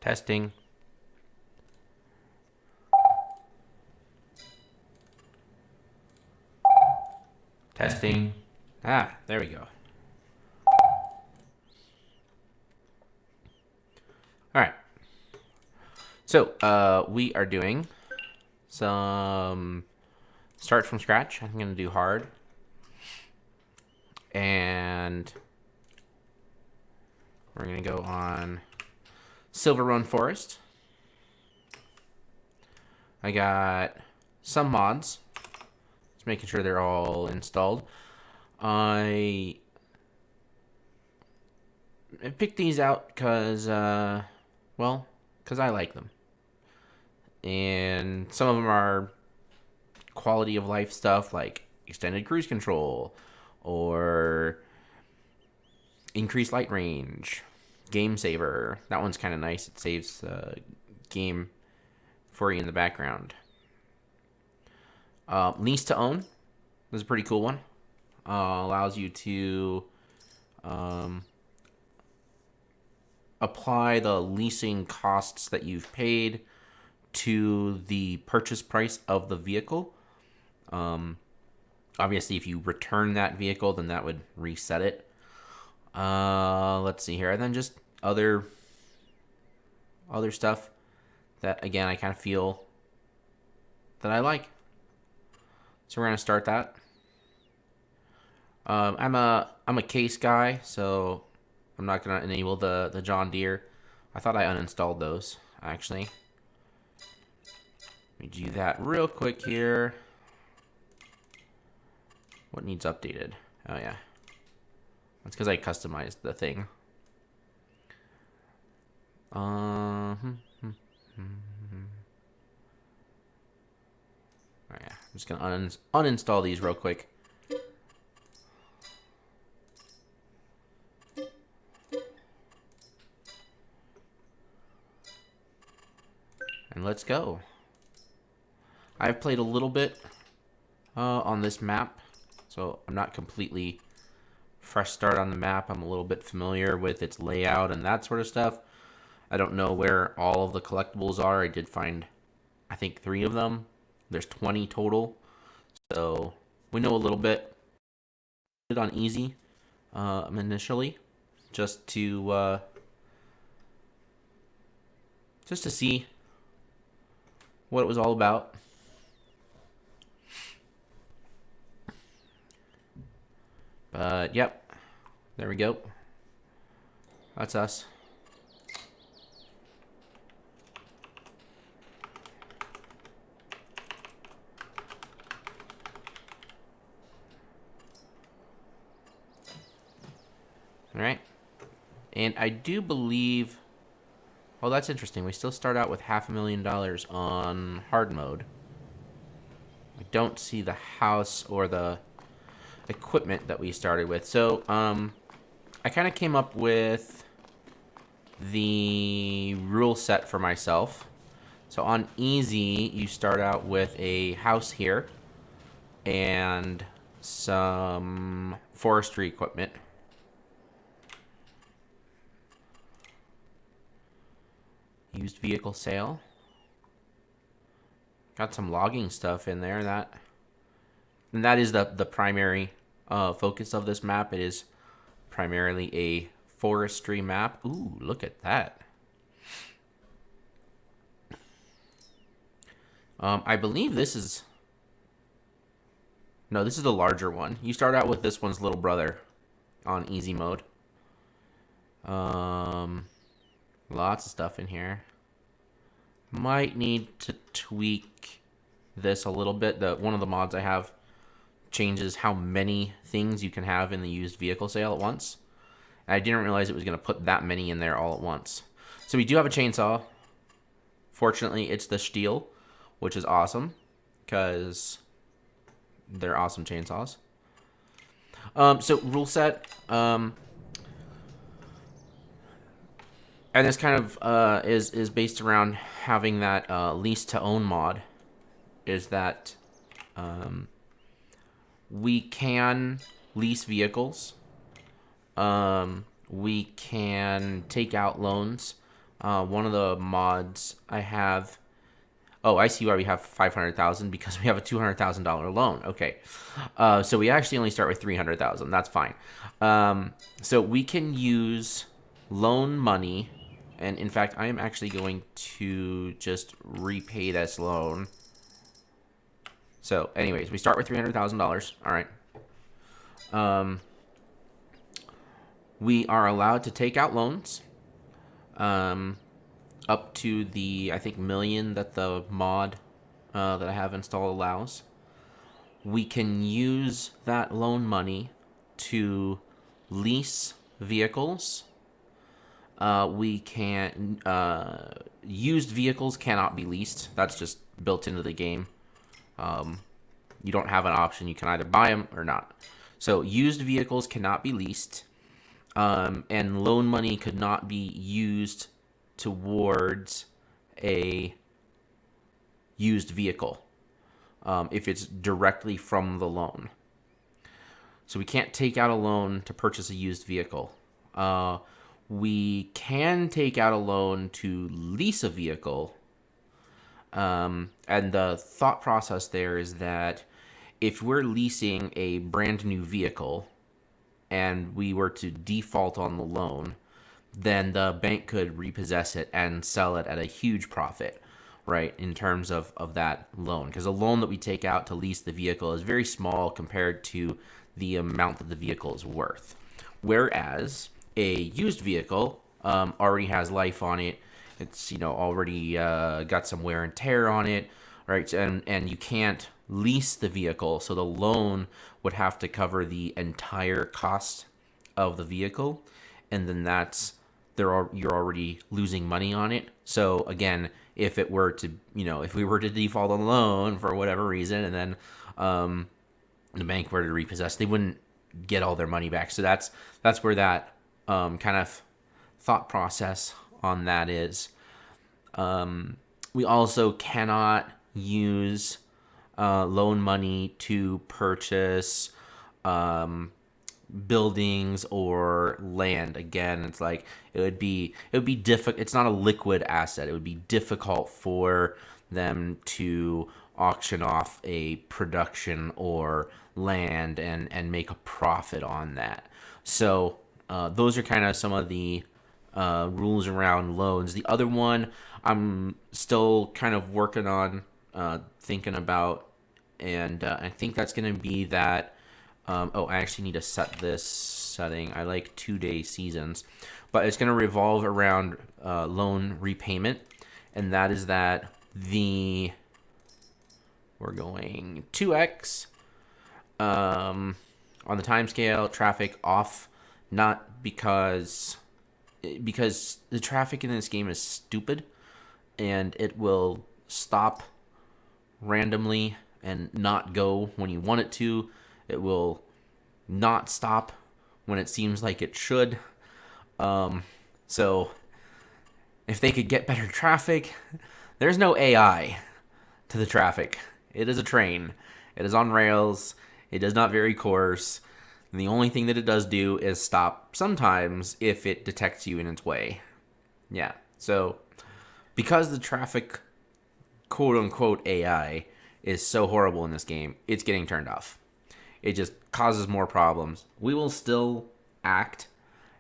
Testing. Testing. Ah, there we go. All right. So, we are doing some start from scratch. I'm going to do hard. And we're going to go on Silverrun Forest. I got some mods. Just making sure they're all installed. I picked these out because, well, because I like them. And some of them are quality of life stuff like extended cruise control or increased light range, game saver. That one's kind of nice. It saves the game for you in the background. Lease to own. This is a pretty cool one. Allows you to apply the leasing costs that you've paid to the purchase price of the vehicle. Obviously, if you return that vehicle, then that would reset it. Let's see here. And then just other stuff that, again, I kind of feel that I like. So we're going to start that. I'm a case guy, so I'm not going to enable the John Deere. I thought I uninstalled those, actually. Let me do that real quick here. What needs updated? Oh, yeah. That's because I customized the thing. Oh, yeah. I'm just going to uninstall these real quick. And let's go. I've played a little bit on this map, so I'm not completely fresh start on the map. I'm a little bit familiar with its layout and that sort of stuff. I don't know where all of the collectibles are. I did find, I think, 3 of them. There's 20 total, so we know a little bit. Did on easy initially, just to see what it was all about. But yep, there we go. That's us. All right, and I do believe. Oh, that's interesting. We still start out with $500,000 on hard mode. I don't see the house or the equipment that we started with. So, I kind of came up with the rule set for myself. So on easy, you start out with a house here and some forestry equipment. Used vehicle sale. Got some logging stuff in there. And that is the primary focus of this map. It is primarily a forestry map. Ooh, look at that. I believe this is... No, this is the larger one. You start out with this one's little brother on easy mode. Lots of stuff in here. Might need to tweak this a little bit. One of the mods I have changes how many things you can have in the used vehicle sale at once. And I didn't realize it was going to put that many in there all at once. So we do have a chainsaw. Fortunately, it's the steel, which is awesome because they're awesome chainsaws. So rule set. And this kind of is based around having that lease to own mod. Is that we can lease vehicles. We can take out loans one of the mods I have. Oh, I see why we have 500,000 because we have a $200,000 loan. Okay, so we actually only start with 300,000. That's fine. So we can use loan money, and in fact, I am actually going to just repay this loan. So, anyways, we start with $300,000. All right. We are allowed to take out loans. Up to the, I think, million that the mod that I have installed allows. We can use that loan money to lease vehicles. We can used vehicles cannot be leased. That's just built into the game. You don't have an option. You can either buy them or not. So used vehicles cannot be leased, and loan money could not be used towards a used vehicle if it's directly from the loan. So we can't take out a loan to purchase a used vehicle. We can take out a loan to lease a vehicle. And the thought process there is that if we're leasing a brand new vehicle and we were to default on the loan, then the bank could repossess it and sell it at a huge profit, right, in terms of that loan. Because the loan that we take out to lease the vehicle is very small compared to the amount that the vehicle is worth. Whereas a used vehicle already has life on it. It's, already got some wear and tear on it, right? And you can't lease the vehicle, so the loan would have to cover the entire cost of the vehicle, and then you're already losing money on it. So again, if it were to, if we were to default on the loan for whatever reason, and then the bank were to repossess, they wouldn't get all their money back. So that's where that kind of thought process on that is. We also cannot use loan money to purchase buildings or land. Again, it's like it would be difficult. It's not a liquid asset. It would be difficult for them to auction off a production or land and make a profit on that. So those are kind of some of the rules around loans. The other one I'm still kind of working on, thinking about, and I think that's going to be that. I actually need to set this setting. I like 2-day seasons, but it's going to revolve around loan repayment, and that is that we're going 2x on the time scale, traffic off, not because the traffic in this game is stupid, and it will stop randomly and not go when you want it to. It will not stop when it seems like it should. So if they could get better traffic, there's no AI to the traffic. It is a train. It is on rails. It does not vary course. And the only thing that it does do is stop sometimes if it detects you in its way. Yeah. So because the traffic quote unquote AI is so horrible in this game, it's getting turned off. It just causes more problems. We will still act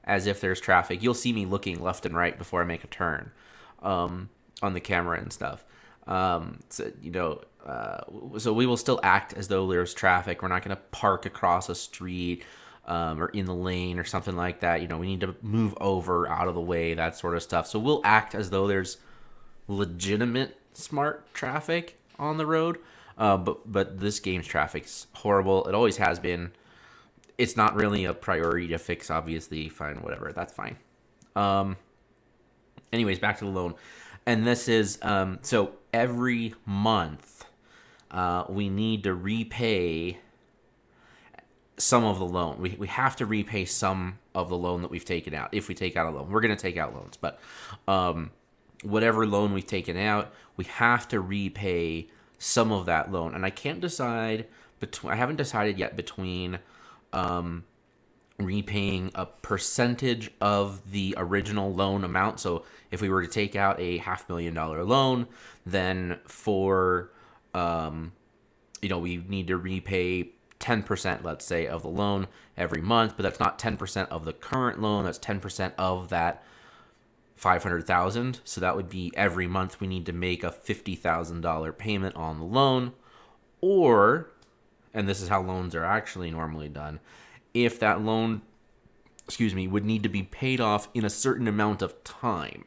as if there's traffic. You'll see me looking left and right before I make a turn on the camera and stuff. So we will still act as though there's traffic. We're not going to park across a street or in the lane or something like that. We need to move over out of the way, that sort of stuff. So we'll act as though there's legitimate smart traffic on the road. But this game's traffic's horrible. It always has been. It's not really a priority to fix, obviously. Fine, whatever. That's fine. Anyways, back to the loan. And this is, so every month, we need to repay some of the loan. We have to repay some of the loan that we've taken out. If we take out a loan, we're going to take out loans. But whatever loan we've taken out, we have to repay some of that loan. And I can't decide I haven't decided yet between repaying a percentage of the original loan amount. So if we were to take out a $500,000 loan, then for we need to repay 10%, let's say, of the loan every month, but that's not 10% of the current loan. That's 10% of that 500,000. So that would be every month we need to make a $50,000 payment on the loan. Or, and this is how loans are actually normally done, if that loan, would need to be paid off in a certain amount of time,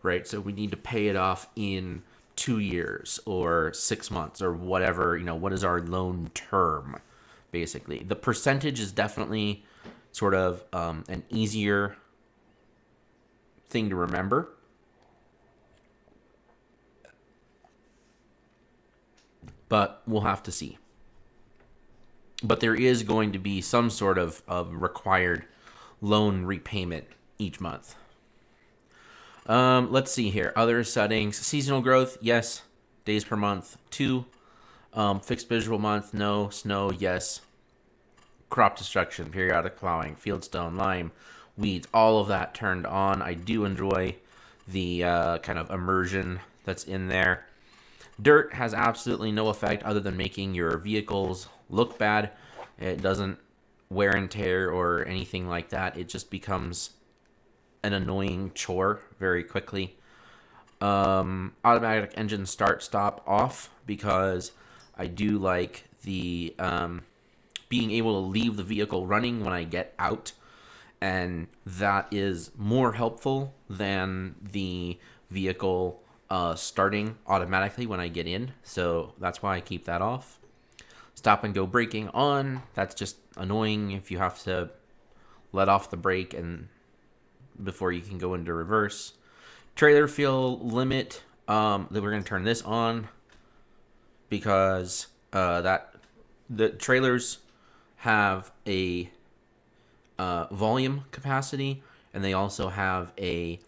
right? So we need to pay it off in 2 years or 6 months or whatever, what is our loan term, basically. The percentage is definitely sort of an easier thing to remember. But we'll have to see. But there is going to be some sort of required loan repayment each month. Let's see here. Other settings. Seasonal growth, yes. Days per month, 2. Fixed visual month, no. Snow, yes. Crop destruction, periodic plowing, fieldstone, lime, weeds, all of that turned on. I do enjoy the kind of immersion that's in there. Dirt has absolutely no effect other than making your vehicles look bad. It doesn't wear and tear or anything like that. It just becomes an annoying chore very quickly. Automatic engine start stop off, because I do like the being able to leave the vehicle running when I get out, and that is more helpful than the vehicle starting automatically when I get in. So that's why I keep that off. Stop and go braking on. That's just annoying if you have to let off the brake and before you can go into reverse. Trailer fuel limit. Then we're going to turn this on because the trailers have a volume capacity, and they also have a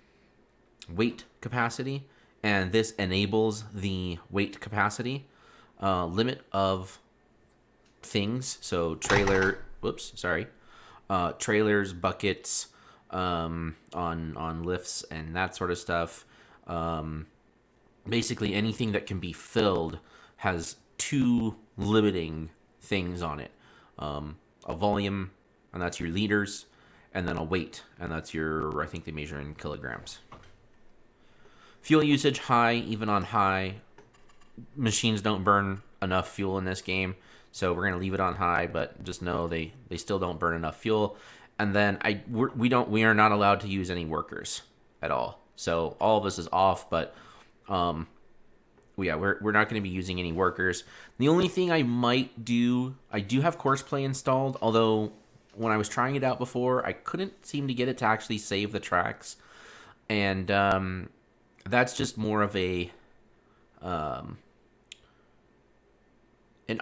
weight capacity, and this enables the weight capacity limit of things. So trailers, buckets, on lifts and that sort of stuff. Basically anything that can be filled has 2 limiting things on it. A volume, and that's your liters, and then a weight, and that's your, I think they measure in kilograms. Fuel usage high. Even on high, machines don't burn enough fuel in this game, so we're going to leave it on high, but just know they still don't burn enough fuel. And then we are not allowed to use any workers at all. So all of this is off, but we're not going to be using any workers. The only thing I might do, I do have Courseplay installed, although when I was trying it out before, I couldn't seem to get it to actually save the tracks. And that's just more of an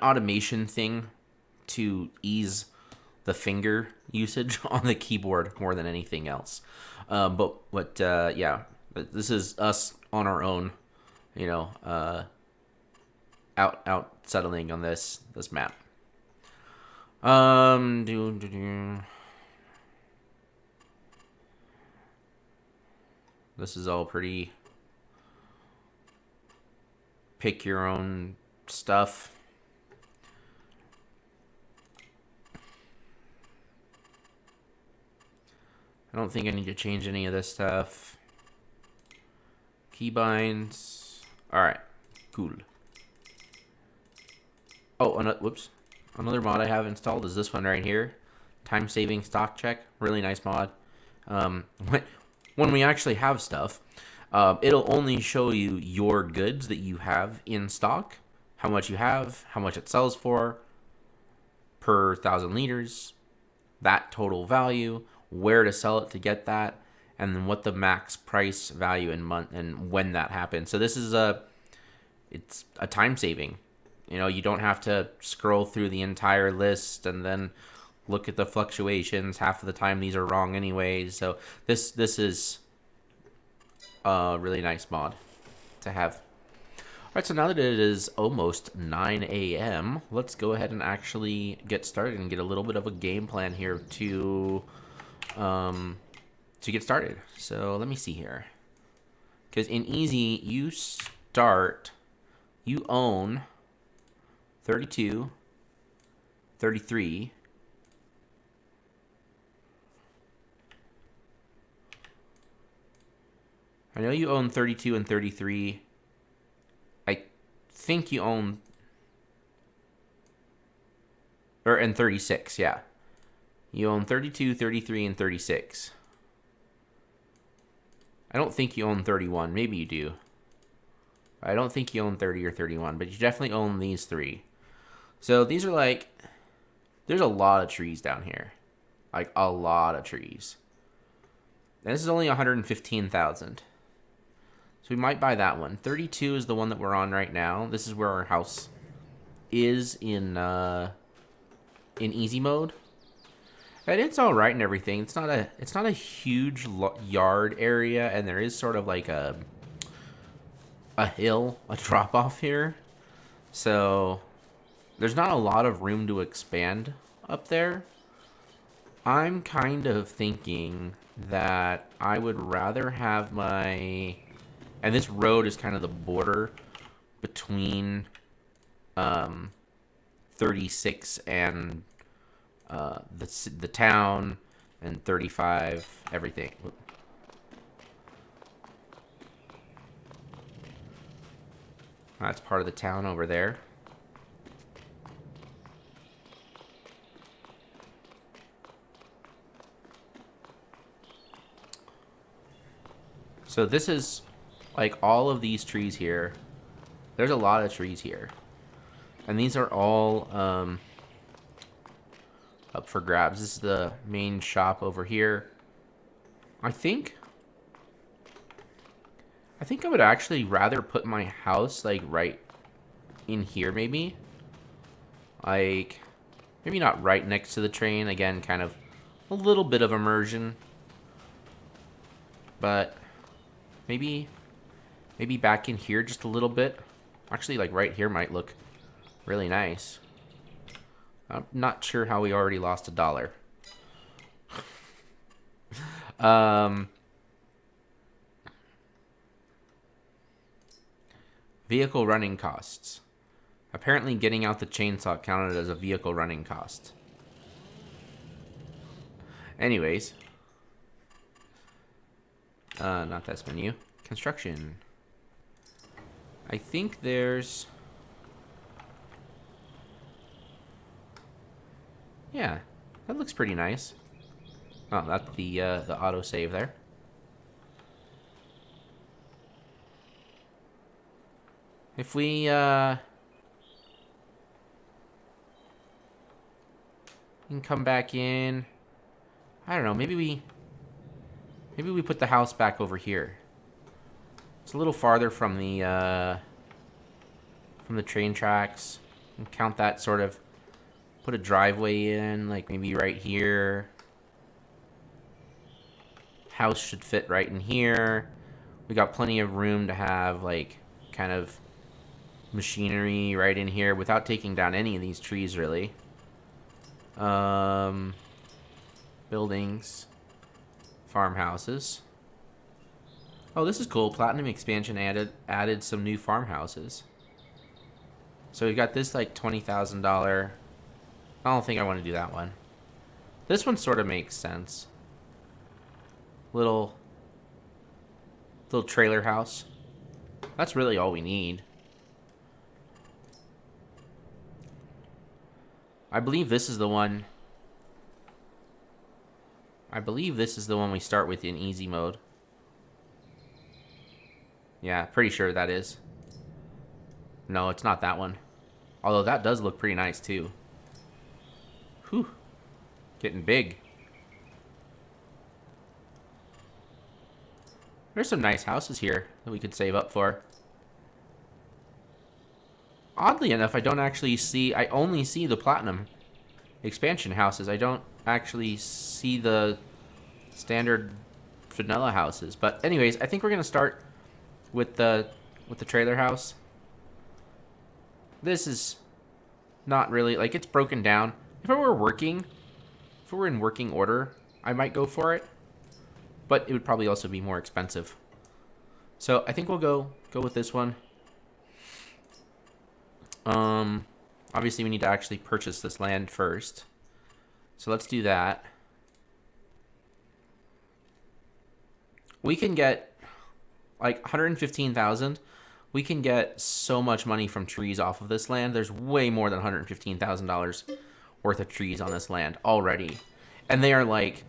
automation thing to ease the finger usage on the keyboard more than anything else. But this is us on our own, out settling on this map. This is all pretty pick your own stuff. I don't think I need to change any of this stuff. Keybinds. Alright, cool. Oh, another mod I have installed is this one right here. Time saving stock check. Really nice mod. When we actually have stuff, it'll only show you your goods that you have in stock, how much you have, how much it sells for per 1,000 liters, that total value, where to sell it to get that, and then what the max price value in month and when that happens. So this is it's a time saving. You don't have to scroll through the entire list and then look at the fluctuations. Half of the time these are wrong anyways. So this is a really nice mod to have. Alright, so now that it is almost 9 a.m., let's go ahead and actually get started and get a little bit of a game plan here to get started. So let me see here. Because in easy, you own 32, 33, I know you own 32 and 33. I think you own... and 36, yeah. You own 32, 33, and 36. I don't think you own 31. Maybe you do. I don't think you own 30 or 31, but you definitely own these three. So these are like... There's a lot of trees down here. Like, a lot of trees. And this is only 115,000. So we might buy that one. 32 is the one that we're on right now. This is where our house is in easy mode. And it's all right and everything. It's not a huge yard area, and there is sort of like a hill, a drop off here. So there's not a lot of room to expand up there. I'm kind of thinking that I would rather have my... And this road is kind of the border between 36 and the town, and 35, everything. That's part of the town over there. So this is like all of these trees here. There's a lot of trees here. And these are all up for grabs. This is the main shop over here. I think I would actually rather put my house like right in here, maybe. Like, maybe not right next to the train. Again, kind of a little bit of immersion. But maybe back in here just a little bit. Actually, like right here might look really nice. I'm not sure how we already lost $1. Vehicle running costs. Apparently getting out the chainsaw counted as a vehicle running cost. Anyways. Not this menu. Construction. I think there's... Yeah, that looks pretty nice. Oh, that's the autosave there. If we can come back in, I don't know, maybe we put the house back over here. It's a little farther from the train tracks. And count that sort of. Put a driveway in, like maybe right here. House should fit right in here. We got plenty of room to have like kind of machinery right in here without taking down any of these trees really. Buildings. Farmhouses. Oh, this is cool. Platinum expansion added some new farmhouses. So we've got this like $20,000. I don't think I want to do that one. This one sort of makes sense. Little trailer house. That's really all we need. I believe this is the one. We start with in easy mode. Yeah, pretty sure that is. No, it's not that one. Although that does look pretty nice too. Whew. Getting big. There's some nice houses here that we could save up for. Oddly enough, I don't actually see... I only see the Platinum expansion houses. I don't actually see the standard vanilla houses. But anyways, I think we're going to start with the trailer house. this is not really, like, it's broken down. If it were in working order, I might go for it. But it would probably also be more expensive. So I think we'll go with this one. Obviously we need to actually purchase this land first. So let's do that. We can get like 115,000. We can get so much money from trees off of this land. There's way more than $115,000 worth of trees on this land already. And they are like,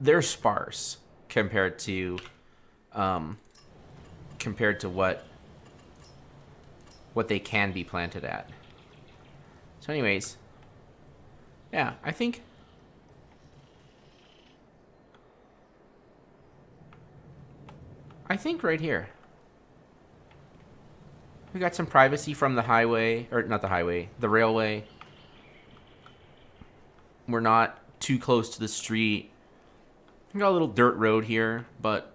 they're sparse compared to what they can be planted at. So anyways, yeah, I think right here we got some privacy from the highway, or not the highway, the railway. We're not too close to the street. We got a little dirt road here, but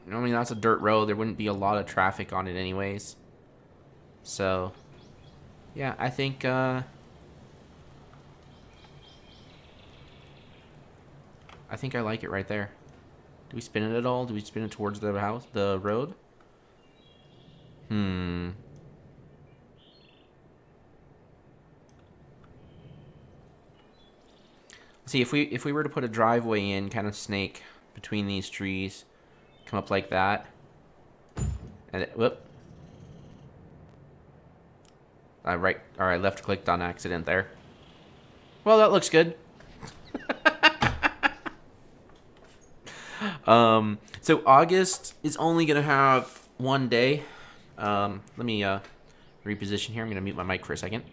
I mean, that's a dirt road. There wouldn't be a lot of traffic on it anyways. So, yeah, I think I like it right there. Do we spin it at all? Do we spin it towards the house, the road? See, if we were to put a driveway in, kind of snake between these trees, come up like that, and whoop. I left clicked on accident there. Well, that looks good. So August is only gonna have one day. Let me reposition here. I'm gonna mute my mic for a second.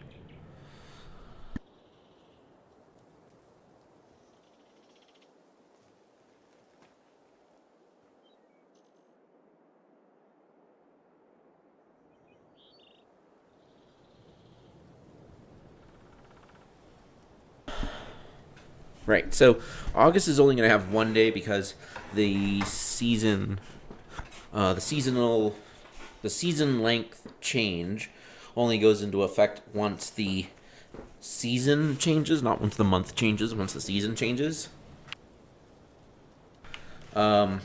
Right, so August is only going to have one day because the season length change only goes into effect once the season changes, not once the month changes, once the season changes. But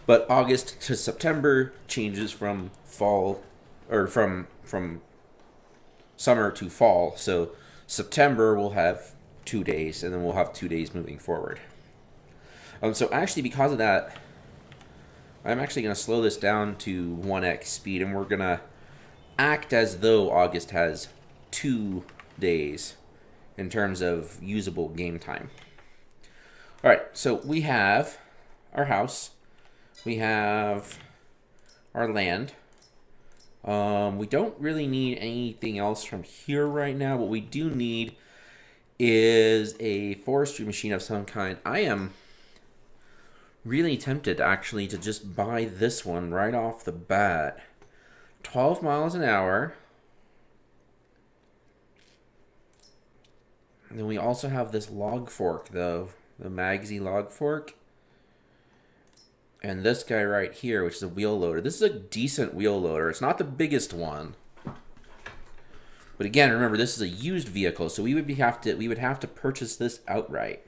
August to September changes from fall, or from summer to fall, so September will have 2 days, and then we'll have 2 days moving forward. So actually, because of that, I'm actually going to slow this down to 1x speed, and we're going to act as though August has 2 days in terms of usable game time. All right, so we have our house. We have our land. We don't really need anything else from here right now. What we do need is a forestry machine of some kind. I am really tempted actually to just buy this one right off the bat. 12 miles an hour. And then we also have this log fork though, the Magsy log fork. And this guy right here, which is a wheel loader. This is a decent wheel loader. It's not the biggest one. But again, remember, this is a used vehicle, so we would have to purchase this outright.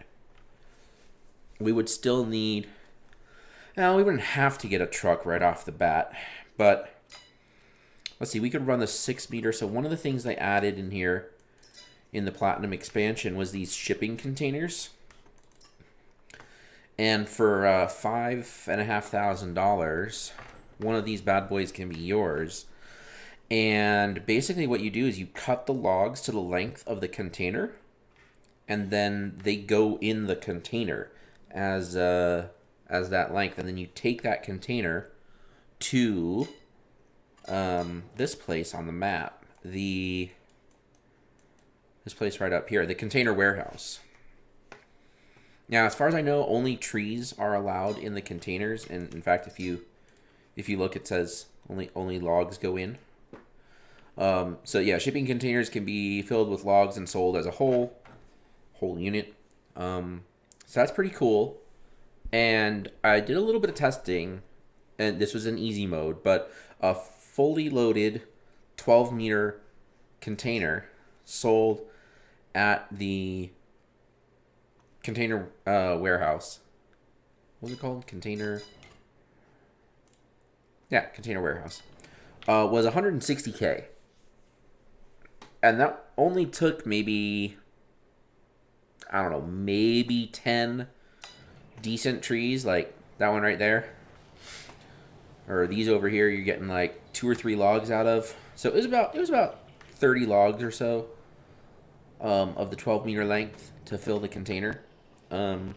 We would still need... Now, we wouldn't have to get a truck right off the bat, but let's see, we could run the 6 meter. So one of the things they added in here in the Platinum expansion was these shipping containers. And for $5,500, one of these bad boys can be yours. And basically what you do is you cut the logs to the length of the container, and then they go in the container as that length. And then you take that container to this place on the map, this place right up here, the container warehouse. Now, as far as I know, only trees are allowed in the containers, and in fact, if you look, it says only logs go in. So yeah, shipping containers can be filled with logs and sold as a whole unit. So that's pretty cool. And I did a little bit of testing, and this was in easy mode, but a fully loaded 12 meter container sold at the container warehouse. What's it called? Container. Yeah, container warehouse. Was 160K. And that only took maybe, I don't know, maybe 10 decent trees, like that one right there. Or these over here, you're getting like 2 or 3 logs out of. So it was about 30 logs or so of the 12-meter length to fill the container. And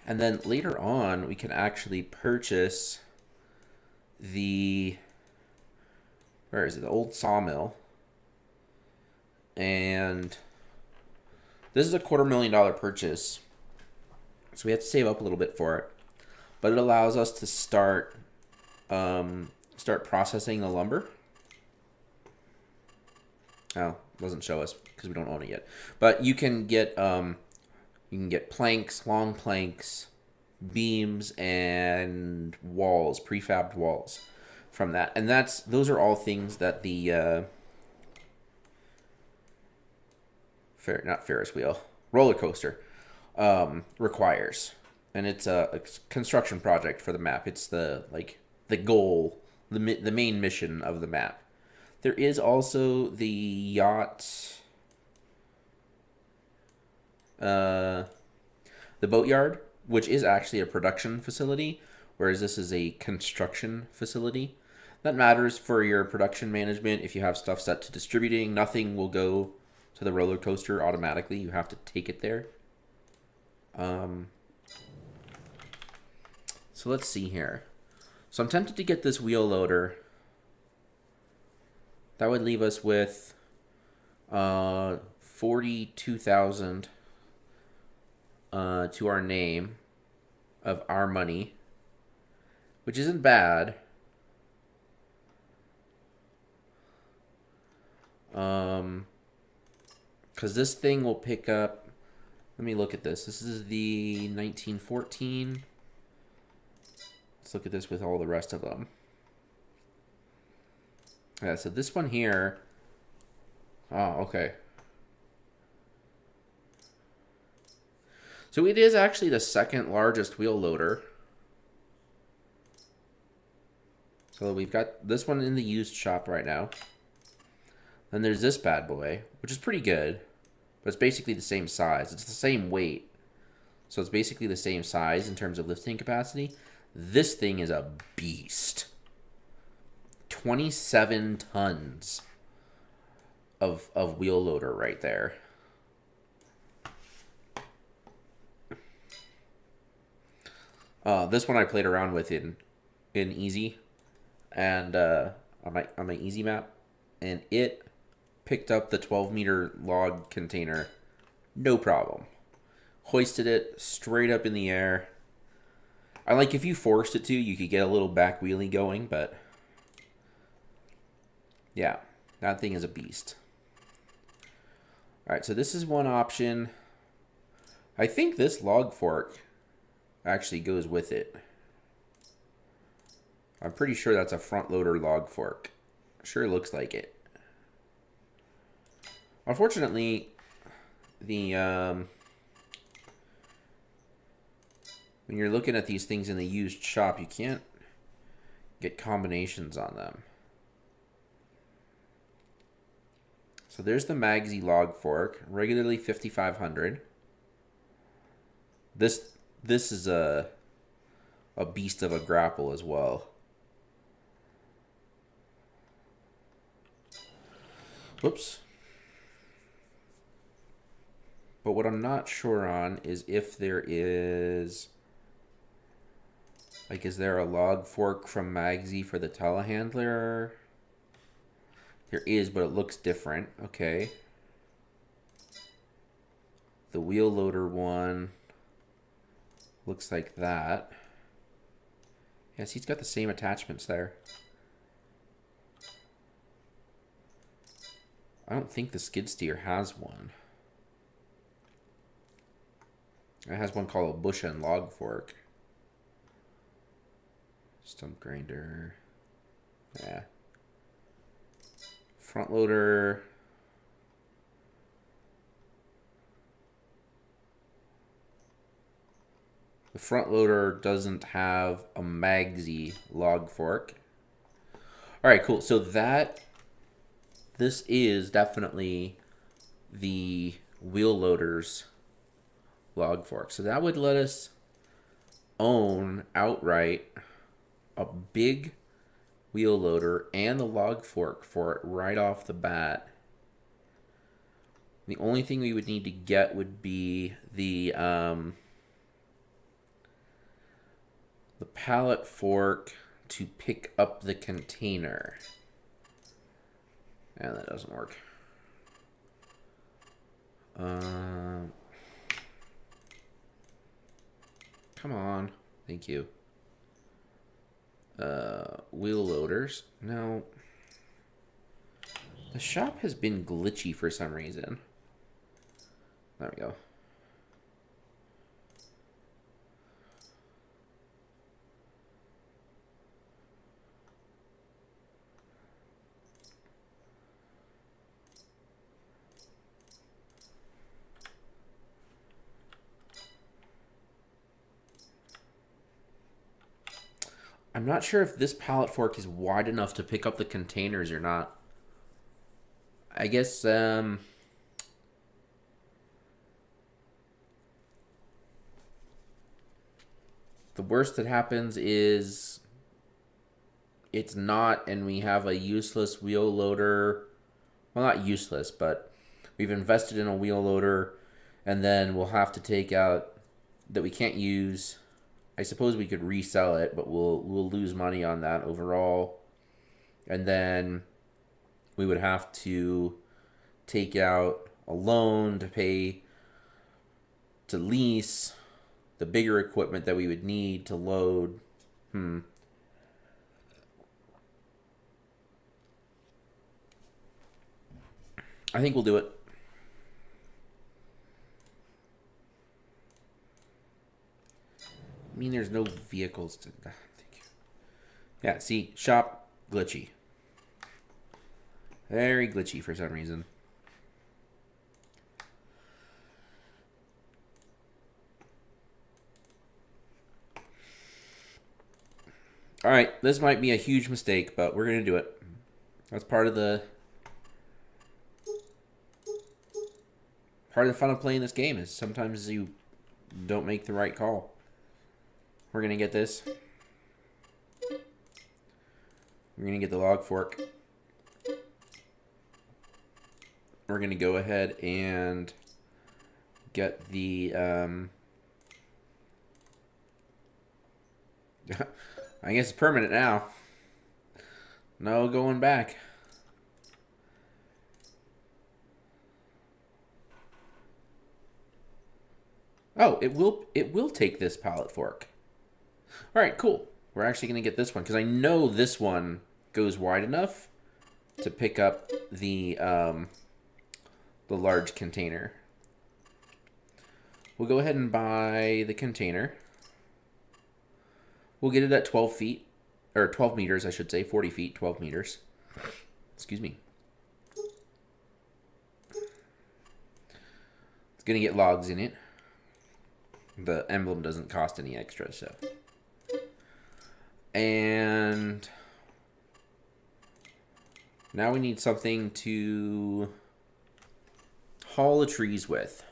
then later on, we can actually purchase the, where is it, the old sawmill. And this is a $250,000 purchase. So we have to save up a little bit for it. But it allows us to start processing the lumber. Oh, it doesn't show us because we don't own it yet. But you can get planks, long planks, beams, and walls, prefabbed walls from that. And those are all things that the not Ferris wheel, roller coaster requires. And it's a construction project for the map. It's the goal, the main mission of the map. There is also the yacht, the boatyard, which is actually a production facility, whereas this is a construction facility. That matters for your production management. If you have stuff set to distributing, nothing will go to the roller coaster automatically. You have to take it there. So let's see here. So I'm tempted to get this wheel loader. That would leave us with 42,000 to our name of our money, which isn't bad. Because this thing will pick up. Let me look at this. This is the 1914. Let's look at this with all the rest of them. Yeah, so this one here. Oh, okay. So it is actually the second largest wheel loader. So we've got this one in the used shop right now. Then there's this bad boy, which is pretty good. But it's basically the same size. It's the same weight. So it's basically the same size in terms of lifting capacity. This thing is a beast. 27 tons of wheel loader right there. This one I played around with in easy, and on my easy map, and it picked up the 12-meter log container, no problem. Hoisted it straight up in the air. I like if you forced it to, you could get a little back wheelie going, but yeah, that thing is a beast. All right, so this is one option. I think this log fork actually goes with it. I'm pretty sure that's a front loader log fork. Sure looks like it. Unfortunately, the when you're looking at these things in the used shop, you can't get combinations on them. So there's the Magsy log fork, regularly 5,500. This is a beast of a grapple as well. Whoops. But what I'm not sure on is if there is, like, is there a log fork from Magsy for the telehandler? There is, but it looks different. Okay. The wheel loader one looks like that. Yes, he's got the same attachments there. I don't think the skid steer has one. It has one called a bush and log fork. Stump grinder. Yeah. Front loader. The front loader doesn't have a Magsy log fork. All right, cool. So this is definitely the wheel loader's log fork. So that would let us own outright a big wheel loader and the log fork for it right off the bat. The only thing we would need to get would be the pallet fork to pick up the container. And that doesn't work. Come on. Thank you. Wheel loaders. No. The shop has been glitchy for some reason. There we go. I'm not sure if this pallet fork is wide enough to pick up the containers or not. I guess, the worst that happens is it's not, and we have a useless wheel loader. Well, not useless, but we've invested in a wheel loader, and then we'll have to take out that we can't use. I suppose we could resell it, but we'll lose money on that overall. And then we would have to take out a loan to pay to lease the bigger equipment that we would need to load. I think we'll do it. I mean, there's no vehicles to... Thank you. Yeah, see? Shop, glitchy. Very glitchy for some reason. Alright, this might be a huge mistake, but we're going to do it. That's part of the fun of playing this game is sometimes you don't make the right call. We're going to get this. We're going to get the log fork. We're going to go ahead and get the... I guess it's permanent now. No going back. Oh, it will take this pallet fork. All right, cool. We're actually going to get this one because I know this one goes wide enough to pick up the large container. We'll go ahead and buy the container. We'll get it at 12 feet, or 12 meters, I should say. 40 feet, 12 meters. Excuse me. It's going to get logs in it. The emblem doesn't cost any extra, so. And now we need something to haul the trees with.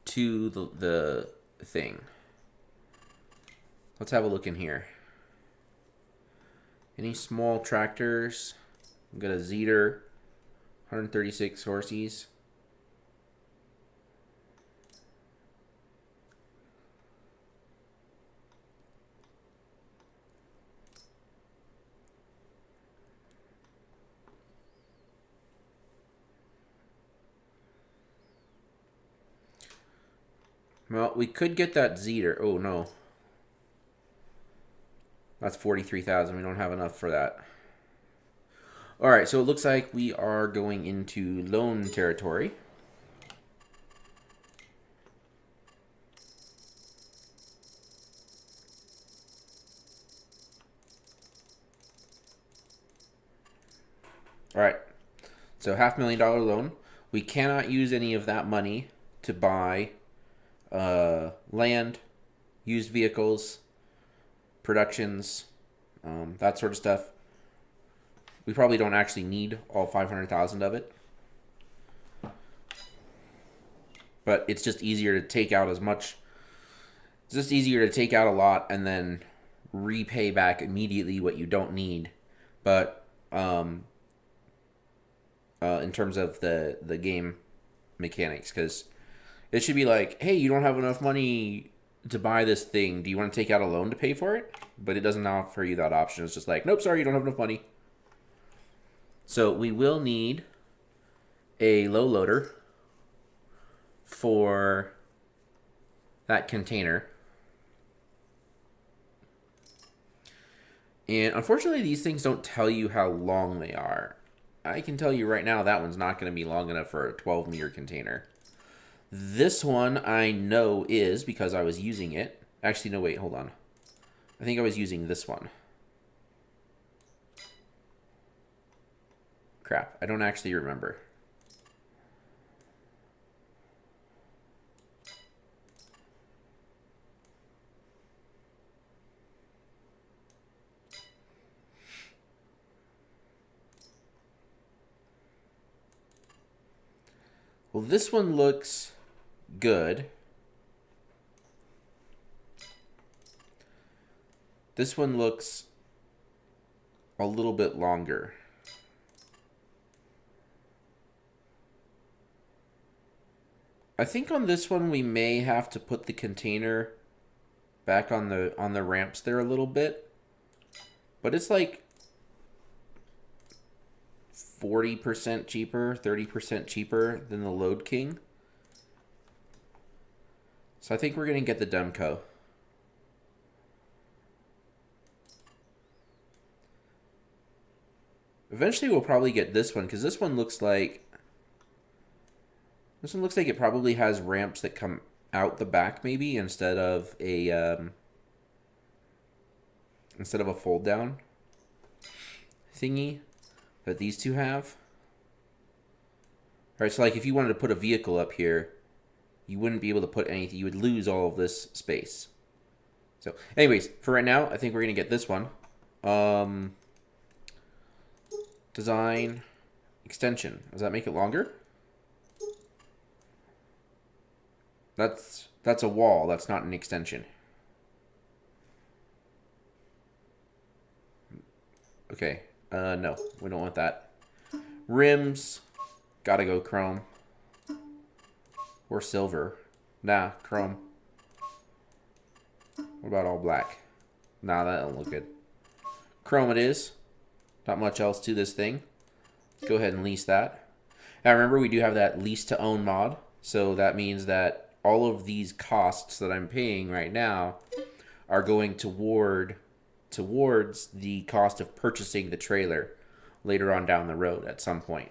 To the thing. Let's have a look in here. Any small tractors? We've got a Zeter, 136 horses. Well, we could get that Zeter. Oh, no. That's 43,000. We don't have enough for that. All right, so it looks like we are going into loan territory. All right. So $500,000 loan. We cannot use any of that money to buy land, used vehicles, productions, that sort of stuff. We probably don't actually need all 500,000 of it. But it's just easier to take out as much. It's just easier to take out a lot and then repay back immediately what you don't need. But in terms of the game mechanics, because it should be like, hey, you don't have enough money to buy this thing. Do you want to take out a loan to pay for it? But it doesn't offer you that option. It's just like, nope, sorry, you don't have enough money. So we will need a low loader for that container. And unfortunately, these things don't tell you how long they are. I can tell you right now that one's not going to be long enough for a 12-meter container. This one I know is because I was using it. Actually, no, wait, hold on. I think I was using this one. Crap, I don't actually remember. Well, this one looks good. This one looks a little bit longer. I think on this one we may have to put the container back on the ramps there a little bit. But it's like 40% cheaper, 30% cheaper than the Load King. So I think we're going to get the Demco. Eventually we'll probably get this one, because this one looks like it probably has ramps that come out the back maybe instead of a fold down thingy that these two have. All right, so like if you wanted to put a vehicle up here, you wouldn't be able to put anything. You would lose all of this space. So anyways, for right now, I think we're going to get this one. Design extension. Does that make it longer? That's a wall. That's not an extension. Okay. No, we don't want that. Rims. Gotta go chrome. Or silver. Nah, chrome. What about all black? Nah, that don't look good. Chrome it is. Not much else to this thing. Let's go ahead and lease that. Now remember, we do have that lease to own mod. So that means that all of these costs that I'm paying right now are going towards the cost of purchasing the trailer later on down the road at some point.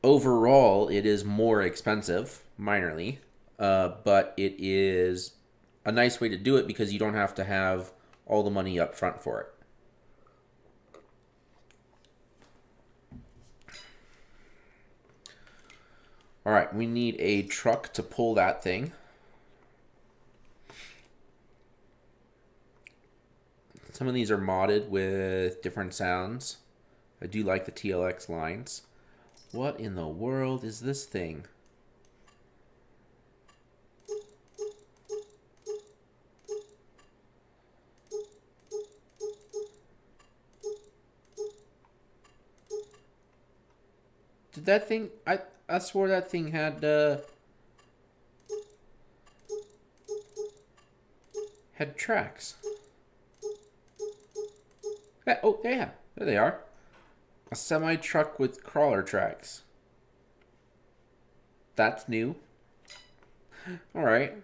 Overall, it is more expensive, minorly, but it is a nice way to do it because you don't have to have all the money up front for it. All right, we need a truck to pull that thing. Some of these are modded with different sounds. I do like the TLX lines. What in the world is this thing? Did that thing... I swore that thing had tracks. Yeah, oh, yeah. There they are. A semi-truck with crawler tracks. That's new. Alright.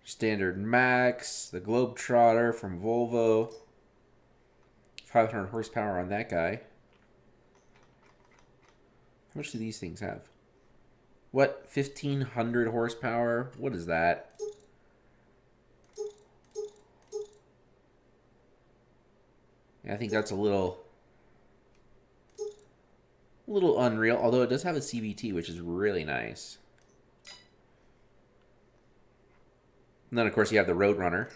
Standard Max. The Globetrotter from Volvo. 500 horsepower on that guy. How much do these things have? What? 1,500 horsepower? What is that? I think that's a little unreal, although it does have a CVT, which is really nice. And then, of course, you have the Roadrunner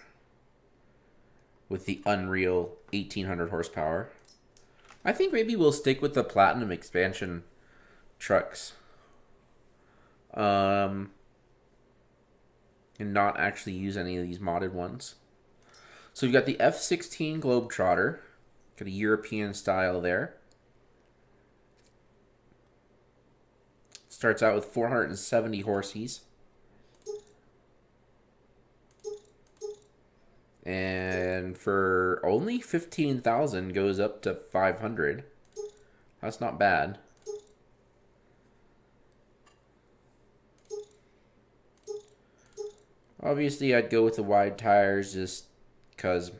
with the unreal 1800 horsepower. I think maybe we'll stick with the Platinum expansion trucks. And not actually use any of these modded ones. So we've got the F-16 Globetrotter. Got a European style there. Starts out with 470 horses. And for only 15,000 goes up to 500. That's not bad. Obviously, I'd go with the wide tires just because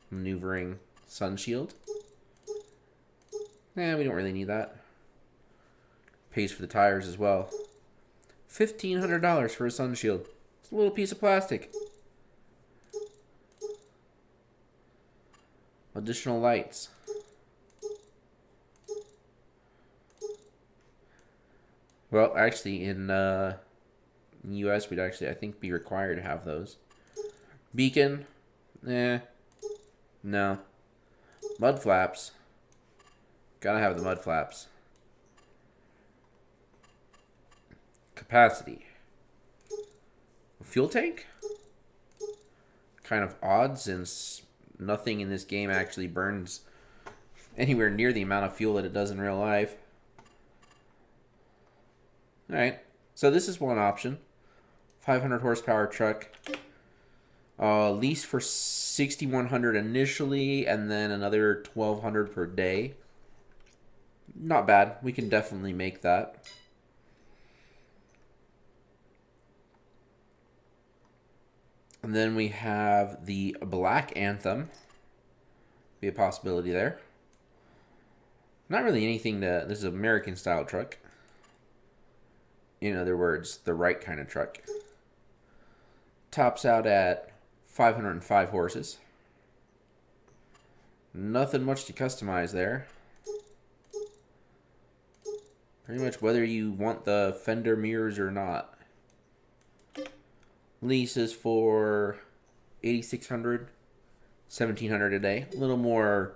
maneuvering sun shield. We don't really need that. Pays for the tires as well. $1,500 for a sun shield. It's a little piece of plastic. Additional lights. Well, actually, in the US, we'd actually, I think, be required to have those. Beacon? No. Mud flaps. Gotta have the mud flaps. Capacity. Fuel tank? Kind of odd since nothing in this game actually burns anywhere near the amount of fuel that it does in real life. Alright, so this is one option. 500 horsepower truck. Lease for 6,100 initially, and then another 1,200 per day. Not bad. We can definitely make that. And then we have the Black Anthem. Be a possibility there. Not really anything to... This is an American style truck. In other words, the right kind of truck. Tops out at 505 horses. Nothing much to customize there. Pretty much whether you want the fender mirrors or not. Leases for 8,600, 1,700 a day. A little more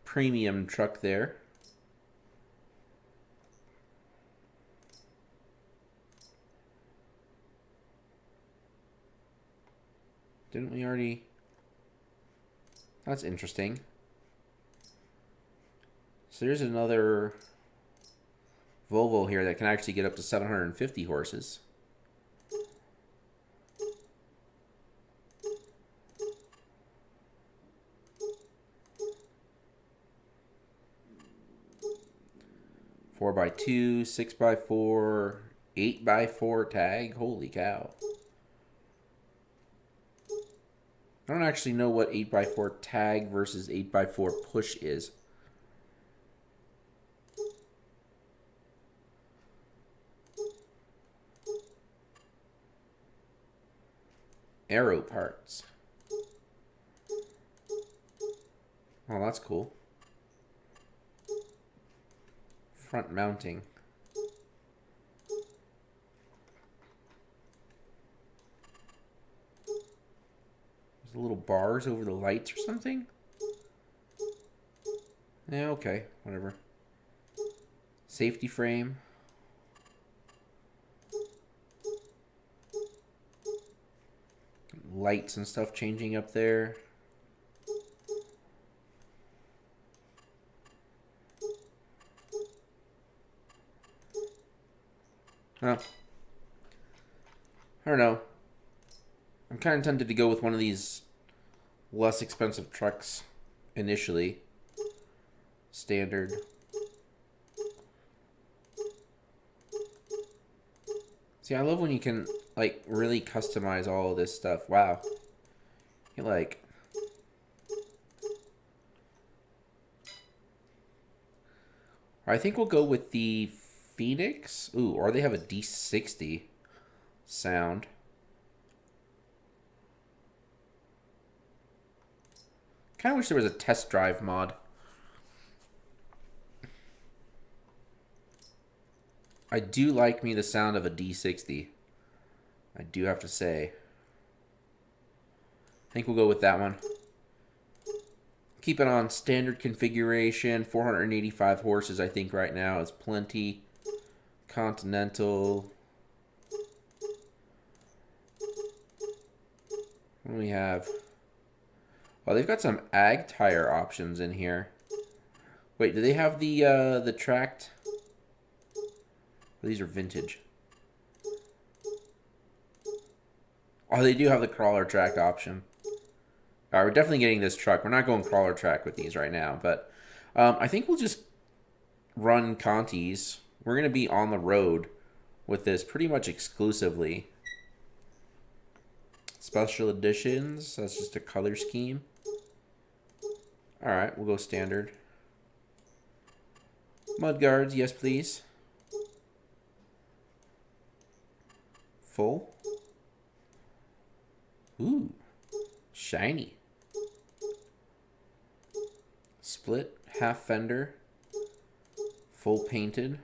premium truck there. Didn't we already? That's interesting. So there's another Volvo here that can actually get up to 750 horses. Four by 2, 6 by 4, 8 by 4 tag. Holy cow. I don't actually know what 8 by 4 tag versus 8 by 4 push is. Aero parts. Oh, that's cool. Front mounting. There's little bars over the lights or something? Yeah, okay, whatever. Safety frame. Lights and stuff changing up there. Huh. I don't know. I'm kind of tempted to go with one of these less expensive trucks initially. Standard. See, I love when you can, like, really customize all of this stuff. Wow. You like... I think we'll go with the Phoenix. Ooh, or they have a D60 sound. Kind of wish there was a test drive mod. I do like me the sound of a D60. I do have to say. I think we'll go with that one. Keep it on standard configuration. 485 horses, I think, right now is plenty. Continental. What do we have? Oh, they've got some ag tire options in here. Wait, do they have the tracked? Oh, these are vintage. Oh, they do have the crawler track option. All right, we're definitely getting this truck. We're not going crawler track with these right now, but I think we'll just run Contis. We're going to be on the road with this pretty much exclusively. Special editions, that's just a color scheme. All right, we'll go standard. Mud guards, yes please. Full. Ooh, shiny. Split, half fender, full painted.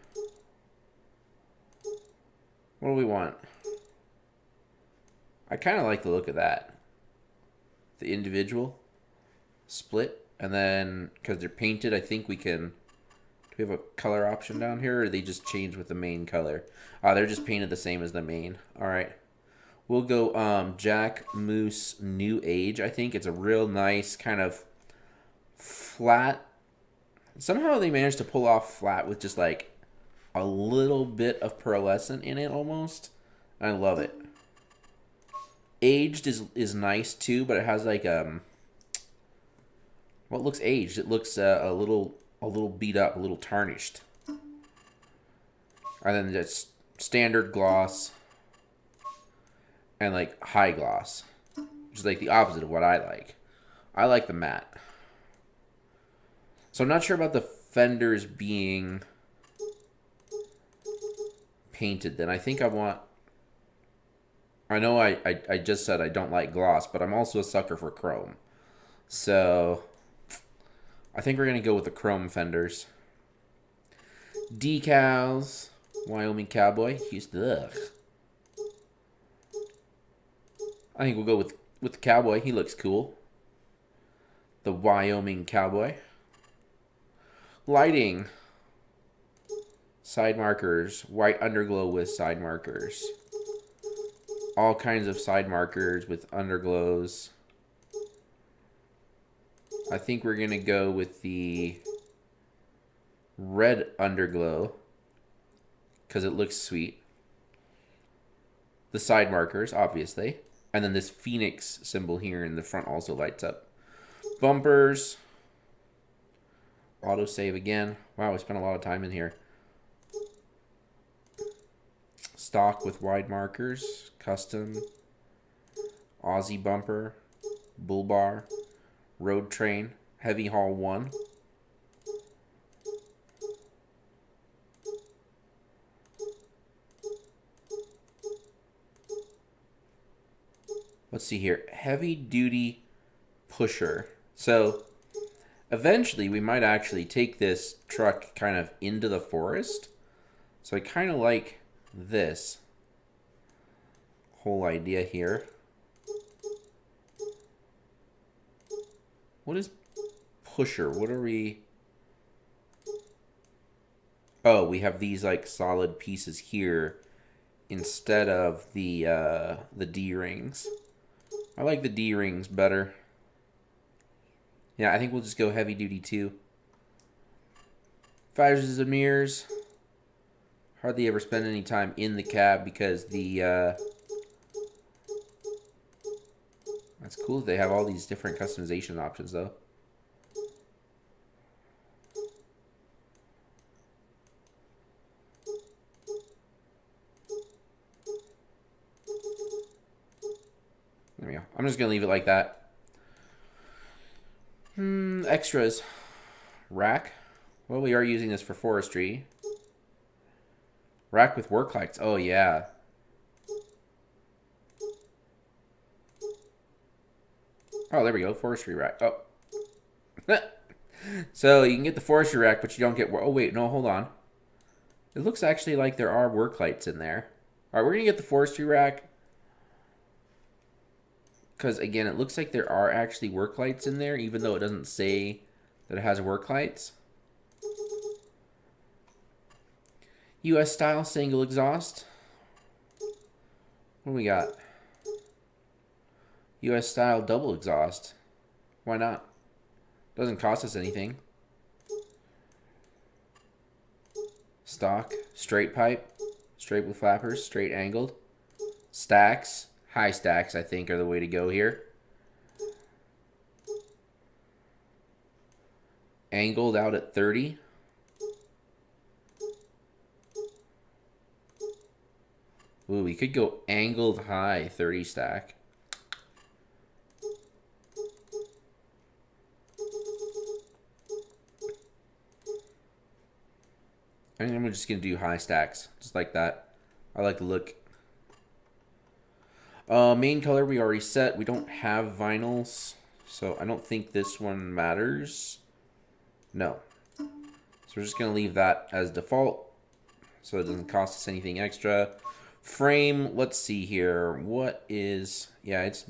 What do we want? I kind of like the look of that. The individual split, and then because they're painted, I think we can. Do we have a color option down here, or they just change with the main color? They're just painted the same as the main. All right, we'll go Jack Moose New Age. I think it's a real nice kind of flat. Somehow they managed to pull off flat with just like a little bit of pearlescent in it almost. I love it. Aged is nice too, but it has like what looks aged? It looks a little beat up, a little tarnished. And then just standard gloss and like high gloss, which is like the opposite of what I like. I like the matte. So I'm not sure about the fenders being painted. Then I think I want. I know I just said I don't like gloss, but I'm also a sucker for chrome. So I think we're going to go with the chrome fenders. Decals. Wyoming Cowboy. Ugh. I think we'll go with the Cowboy. He looks cool. The Wyoming Cowboy. Lighting. Side markers. White underglow with side markers. All kinds of side markers with underglows. I think we're going to go with the red underglow because it looks sweet. The side markers, obviously. And then this phoenix symbol here in the front also lights up. Bumpers. Autosave again. Wow, we spent a lot of time in here. Stock with wide markers. Custom. Aussie bumper. Bull bar. Road train. Heavy haul 1. Let's see here. Heavy duty pusher. So eventually we might actually take this truck kind of into the forest. So I kind of like this whole idea here. What is pusher? What are we? Oh, we have these like solid pieces here instead of the D-rings. I like the D-rings better. Yeah, I think we'll just go heavy duty too. Visors and mirrors. Hardly ever spend any time in the cab because the that's cool. They have all these different customization options though. There we go. I'm just gonna leave it like that. Extras. Rack. Well, we are using this for forestry. Rack with work lights. Oh, yeah. Oh, there we go. Forestry rack. Oh, So you can get the forestry rack, but you don't get... Oh, wait. No, hold on. It looks actually like there are work lights in there. All right, we're going to get the forestry rack. Because, again, it looks like there are actually work lights in there, even though it doesn't say that it has work lights. US style single exhaust. What do we got? US style double exhaust. Why not? Doesn't cost us anything. Stock, straight pipe, straight with flappers, straight angled. Stacks, high stacks I think are the way to go here. Angled out at 30. Ooh, we could go angled high 30 stack. I think I'm just going to do high stacks, just like that. I like the look. Main color we already set. We don't have vinyls, so I don't think this one matters. No. So we're just going to leave that as default, so it doesn't cost us anything extra. Frame, let's see here. What is... Yeah, it's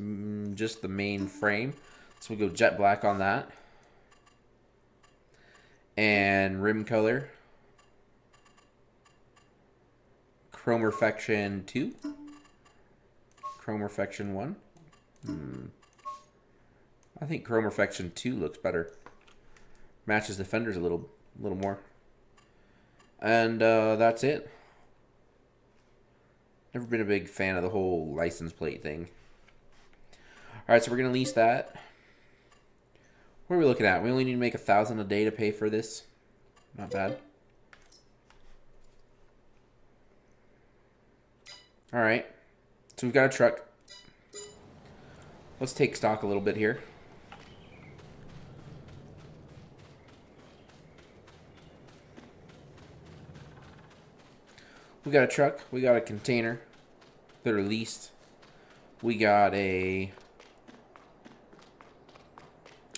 just the main frame. So we'll go jet black on that. And rim color. Chromerfection 2. Chromerfection 1. I think Chromerfection 2 looks better. Matches the fenders a little more. And that's it. Never been a big fan of the whole license plate thing. Alright, so we're going to lease that. What are we looking at? We only need to make $1,000 a day to pay for this. Not bad. Alright. So we've got a truck. Let's take stock a little bit here. We got a truck. We got a container that are leased. We got a...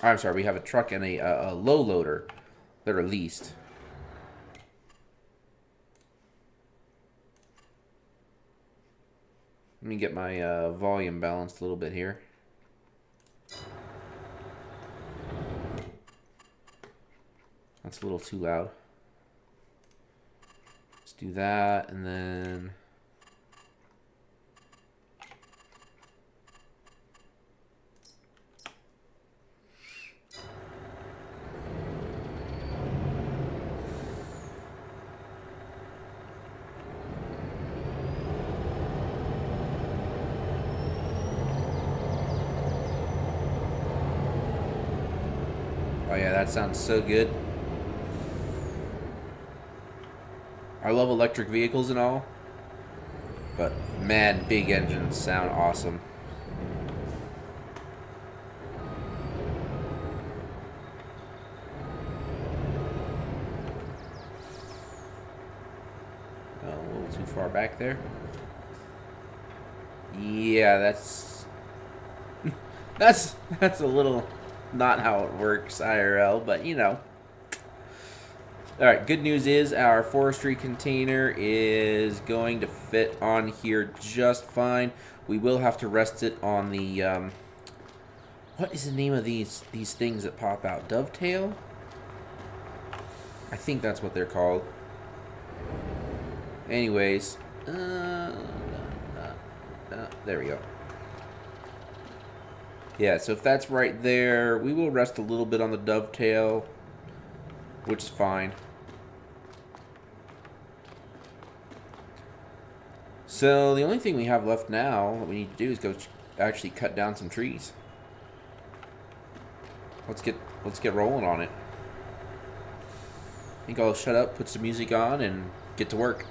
I'm sorry, we have a truck and a low loader that are leased. Let me get my volume balanced a little bit here. That's a little too loud. Let's do that, and then... Oh yeah, that sounds so good. I love electric vehicles and all, but man, big engines sound awesome. Oh, a little too far back there. Yeah, that's that's a little not how it works IRL, but you know. Alright, good news is our forestry container is going to fit on here just fine. We will have to rest it on the, what is the name of these things that pop out? Dovetail? I think that's what they're called. Anyways, there we go. Yeah, so if that's right there, we will rest a little bit on the dovetail, which is fine. So the only thing we have left now that we need to do is go actually cut down some trees. Let's get rolling on it. I think I'll shut up, put some music on, and get to work.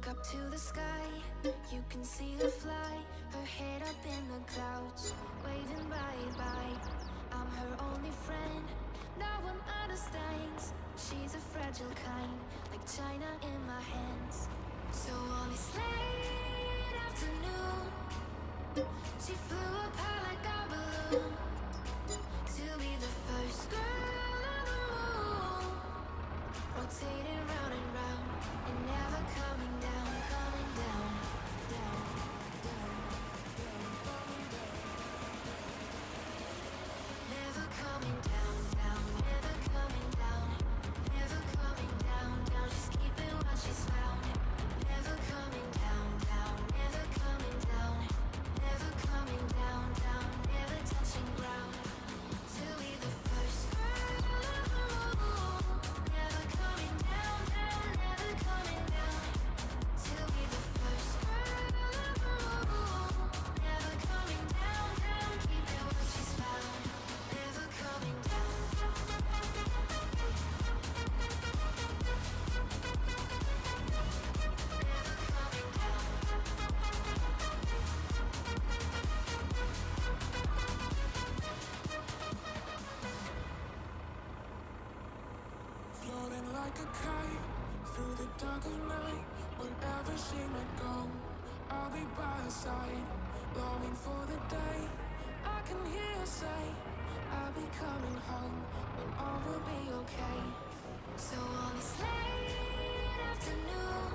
Look up to the sky, you can see her fly, her head up in the clouds, waving bye-bye. I'm her only friend, no one understands. She's a fragile kind, like China in my hands. So on this late afternoon, she flew apart like a balloon, to be the first girl on the moon, rotating round and round, and never coming down, coming down, down, down, down, coming down. Never coming down, down, never coming down, never coming down, down. She's keeping what she's found. Never coming down, down, never coming down, never coming down, down, never touching ground. To be the first girl on the moon, never coming down, down, never coming down. To be the first girl on the moon, never coming down, down, keeping what she's found. Never coming down. Never coming down. Floating like a kite through the dark of night. Wherever she might go, I'll be by her side. Longing for the day I can hear her say, I'll be coming home and all will be okay. So on this late afternoon,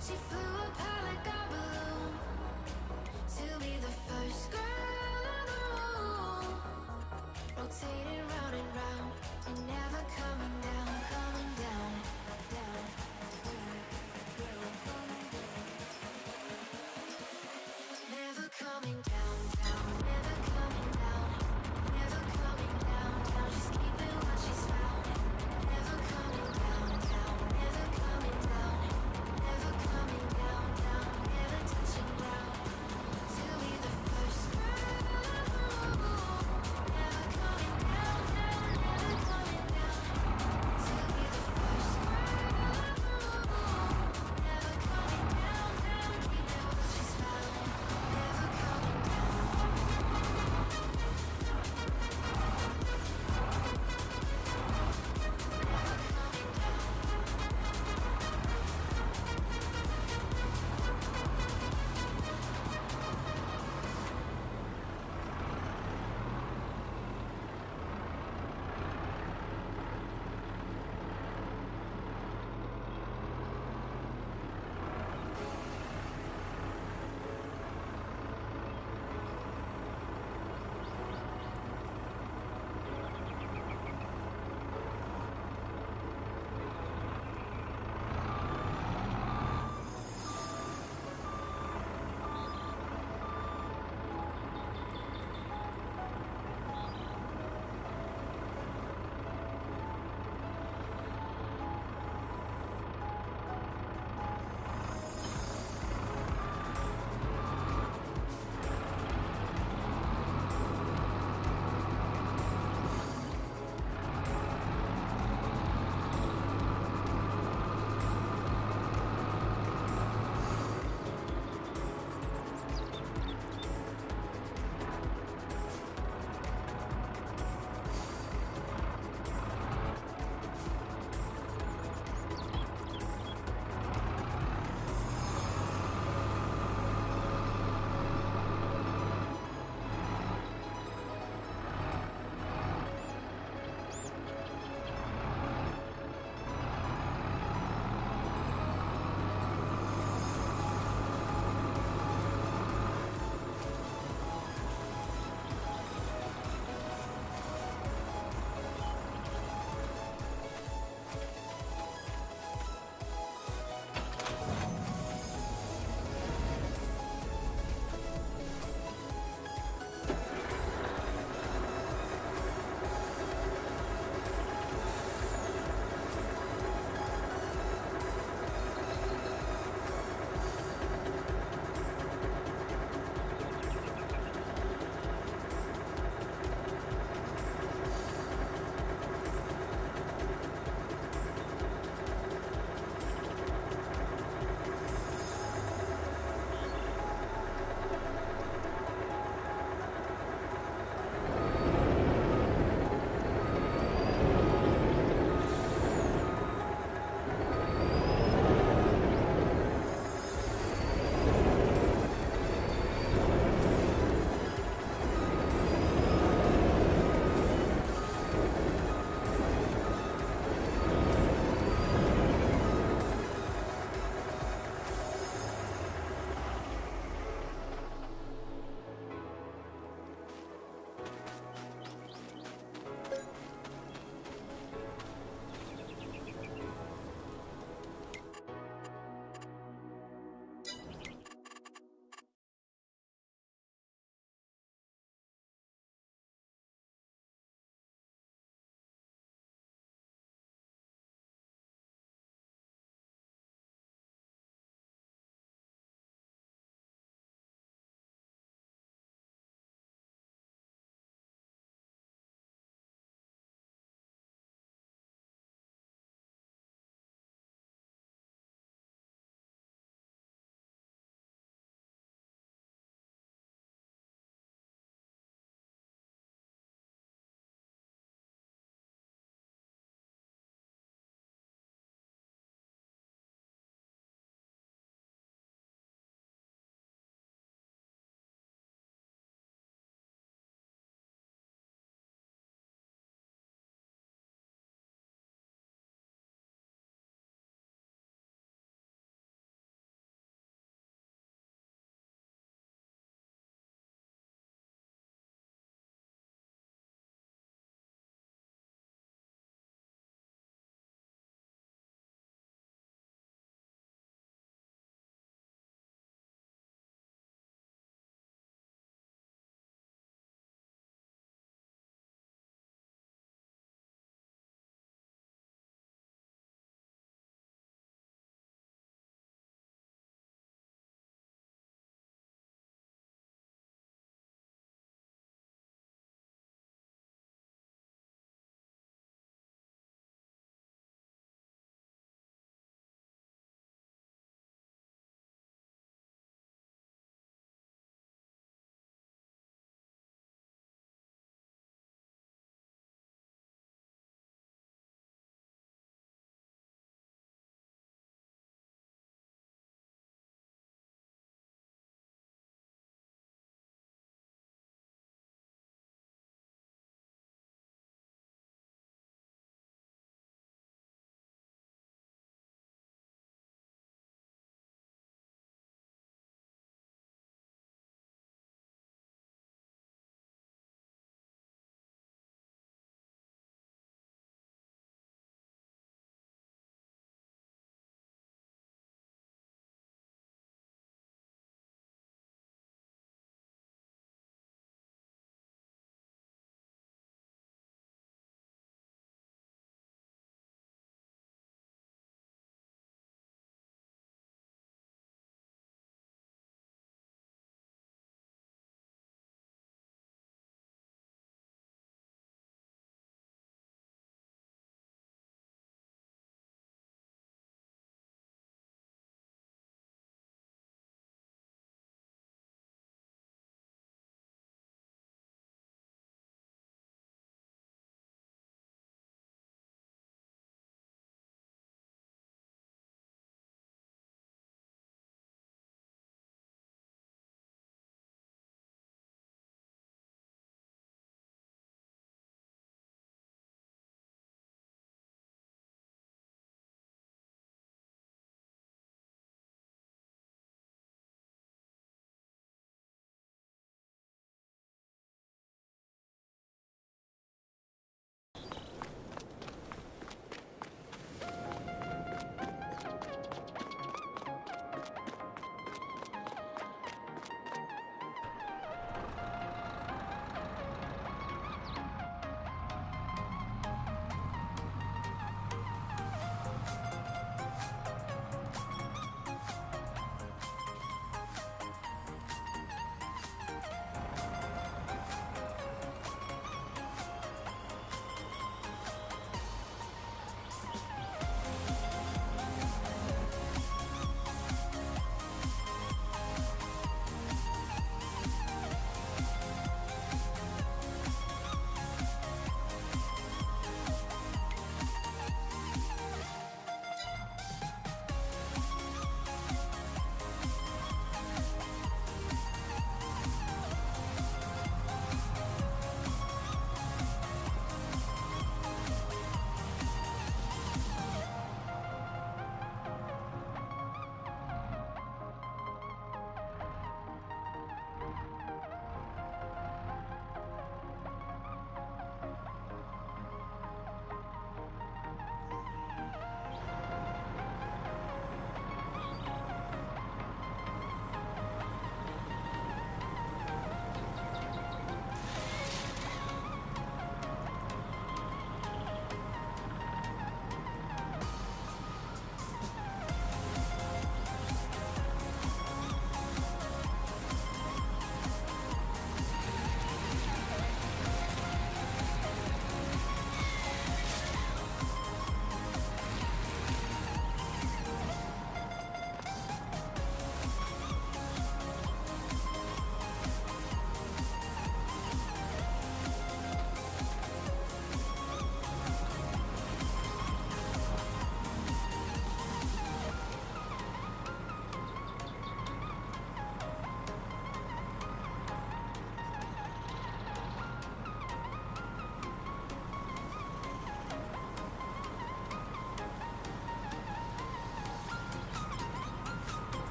she flew apart like a balloon, to be the first girl on the moon, rotating round and round, and never coming down, coming down, down, down, down, coming down. Never coming down, down, never coming down, never coming down, down. She's keeping what she's found. Never coming down, down, never coming down, never coming down, down,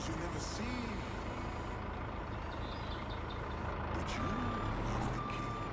doors you never see. But you have the key.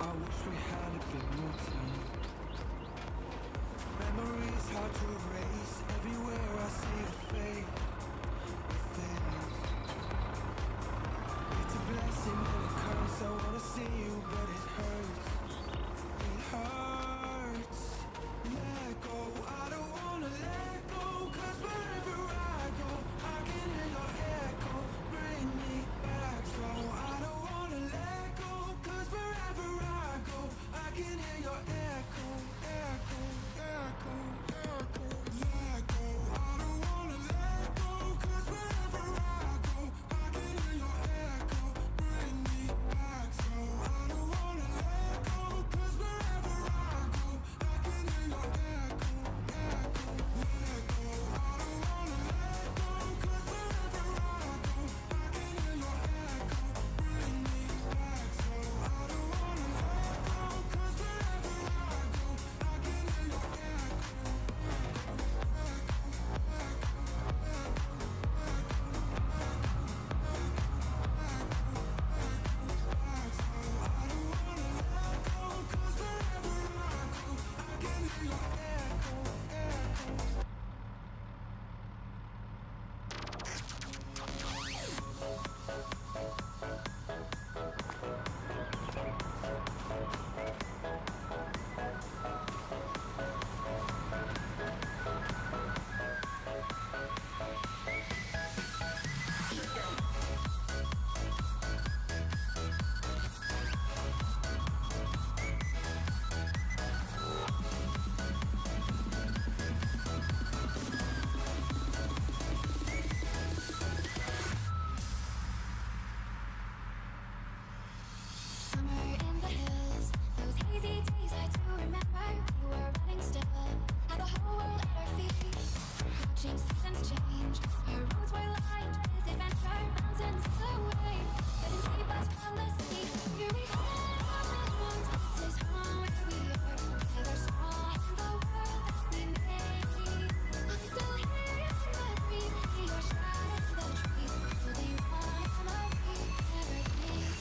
I wish we had a bit more time. Memories hard to erase. Everywhere I see a fade, it fades. It's a blessing and a curse. I wanna see you, but it hurts. It hurts. Let go. I don't wanna let go. 'Cause wherever I go, I can hear your echo. Bring me back slow. I don't wanna let go. 'Cause wherever I go, I can hear your echo. Echo, echo, echo. Let go. I don't wanna let go. 'Cause wherever I go, I can hear your echo. Bring me back slow. I don't wanna let go. 'Cause wherever I go, I can hear your echo. Echo, let go. I don't wanna let go. 'Cause wherever I go, I can hear your echo. Bring me back slow. I don't wanna let go. 'Cause wherever I go, I can hear your echo. Summer in the hills, those hazy days I do remember. We were running still, had the whole world at our feet. Watching seasons change, our roads were lined with adventure, mountains away, couldn't keep us from the sea. Here we stand alone, this is home where we are, together strong in the world that we made. I'm still here in the breeze, see your shadow in the trees, holding on memory, never leave.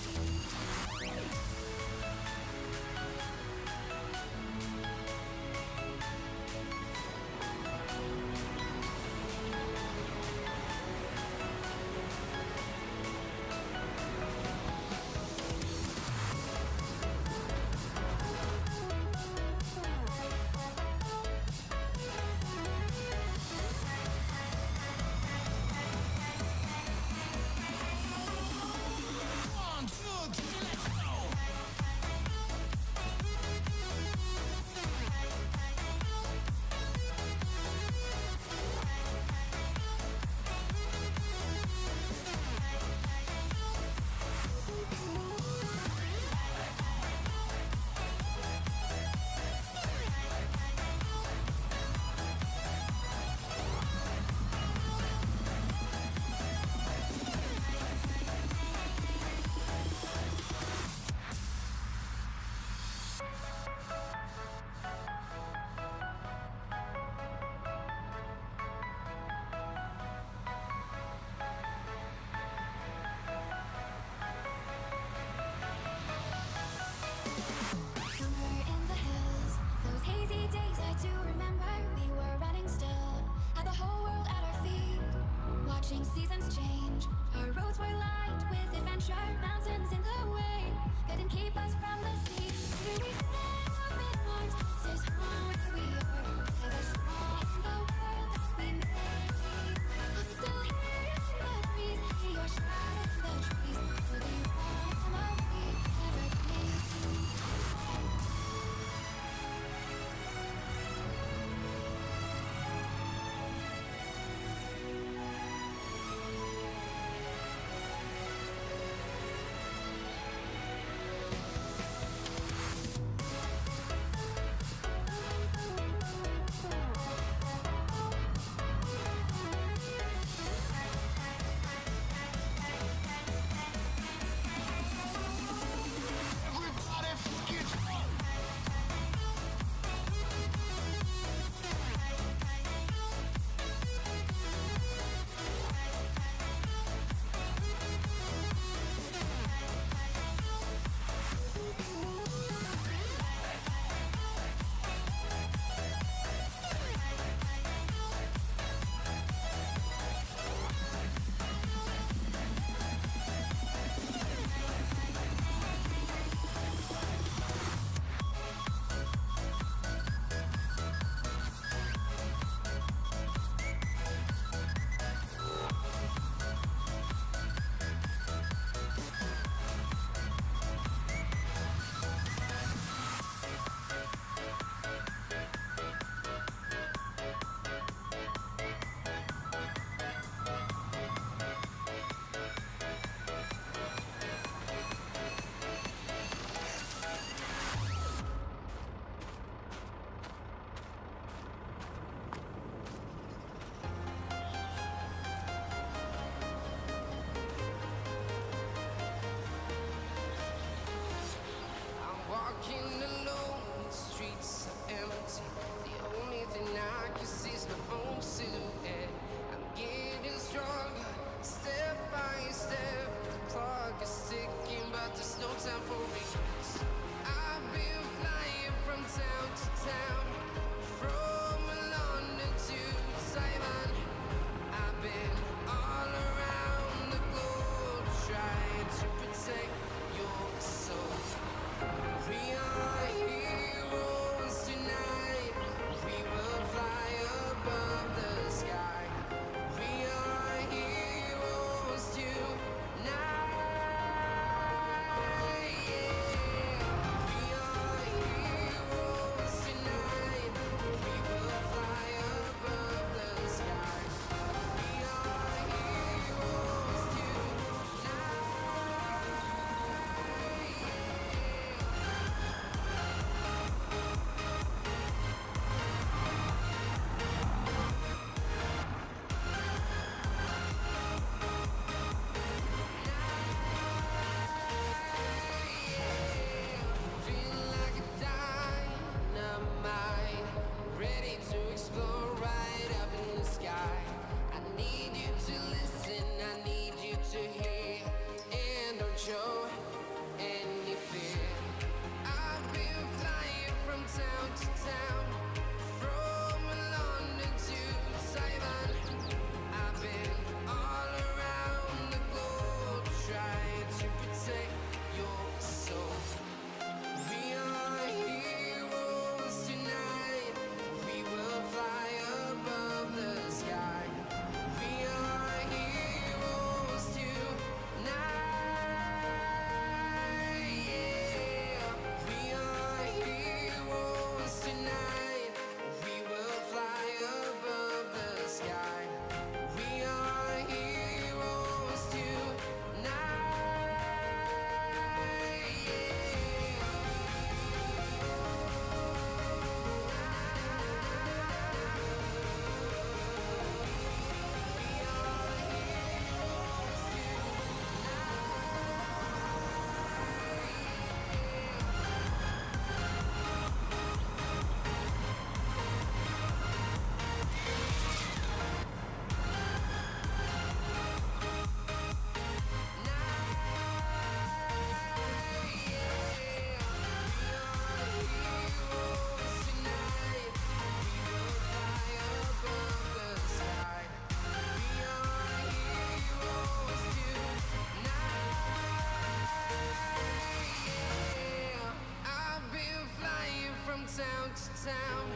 town to town,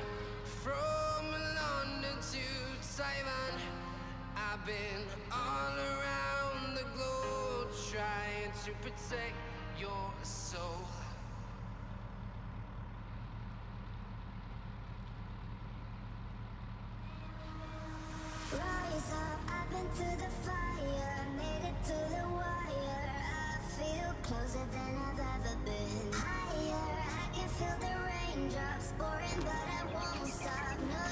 from London to Taiwan. I've been all around the globe trying to protect your soul. Rise up, I've been through the fire, made it to the wire. I feel closer than I've ever been. Higher, I can feel the raindrops pouring, but I won't stop, no.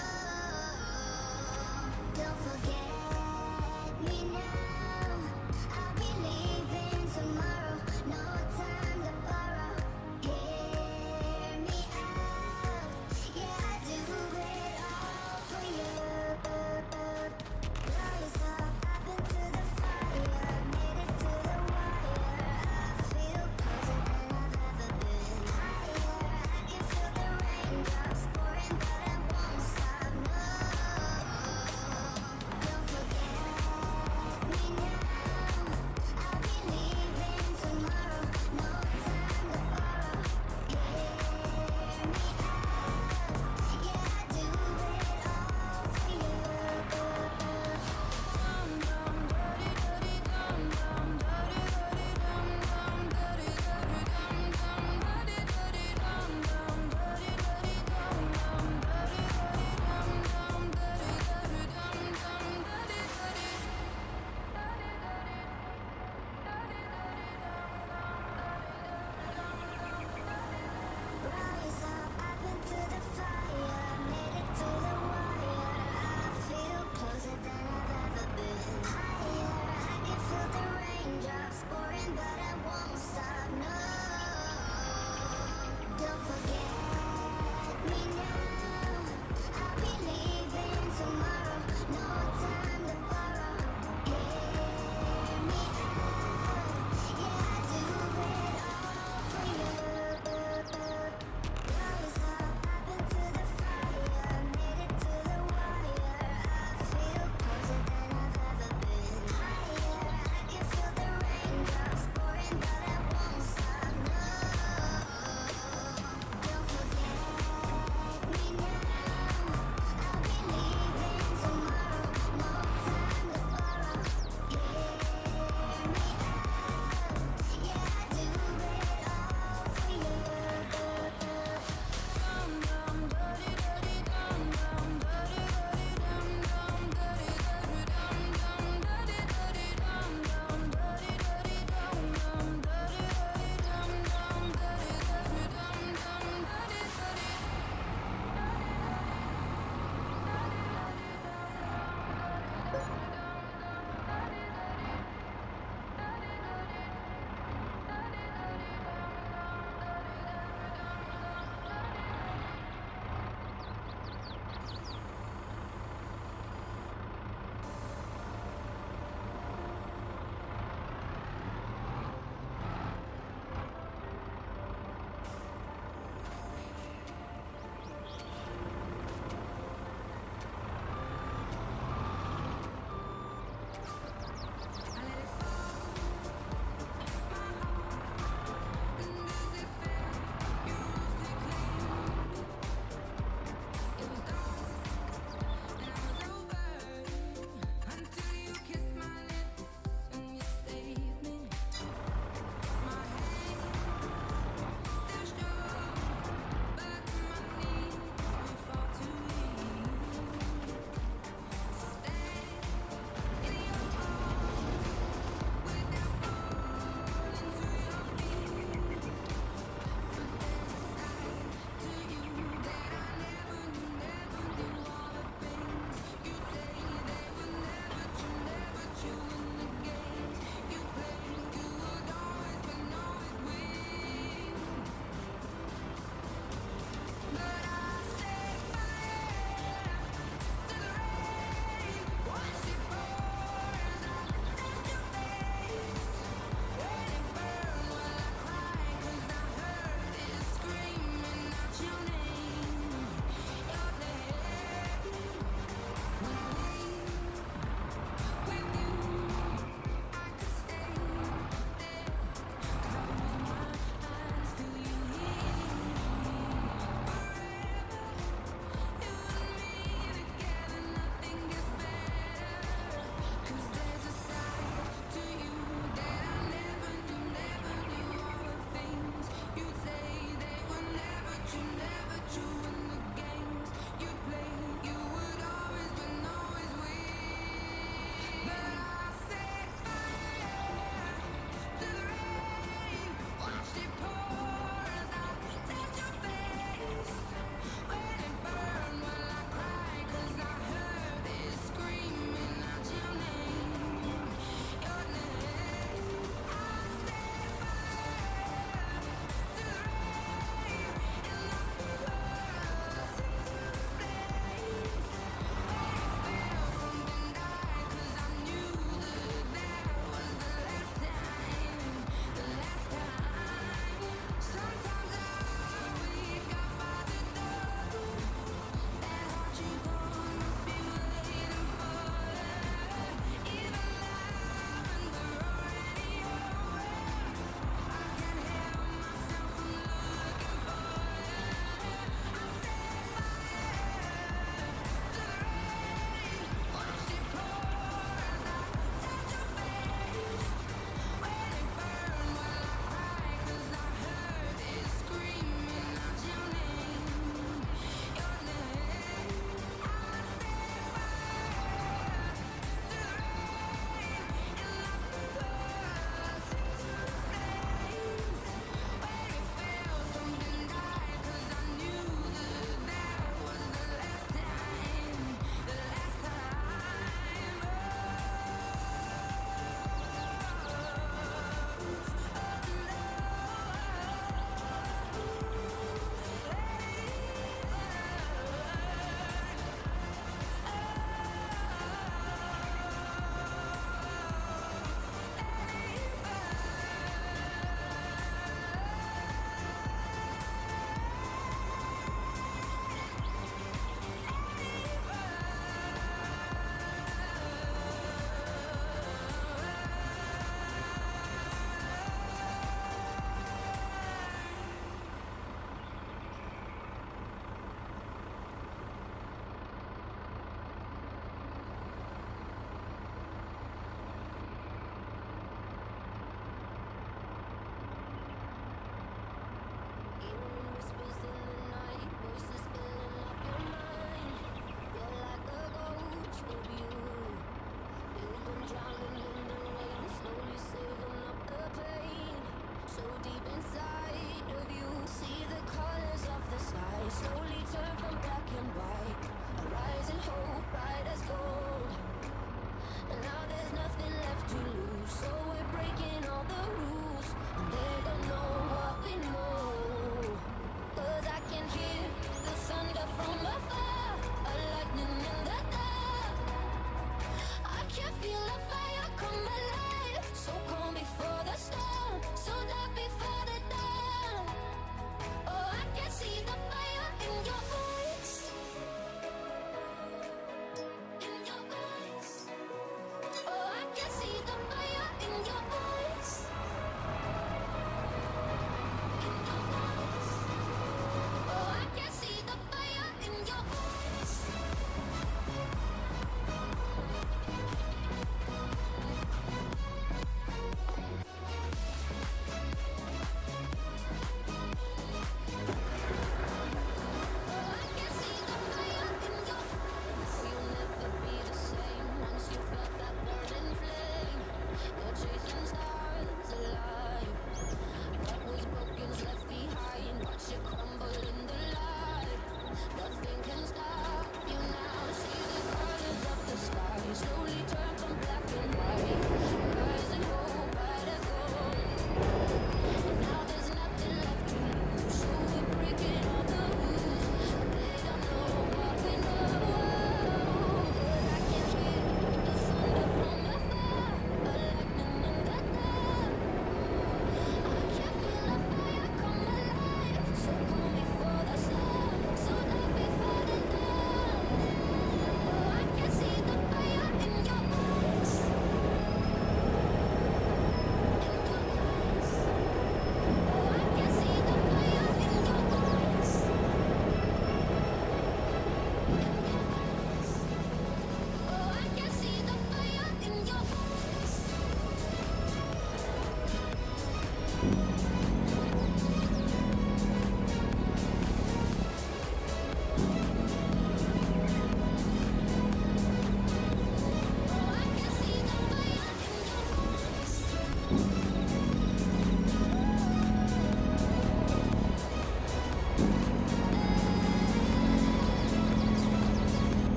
Don't forget me now, I'll be leaving tomorrow. No time to borrow.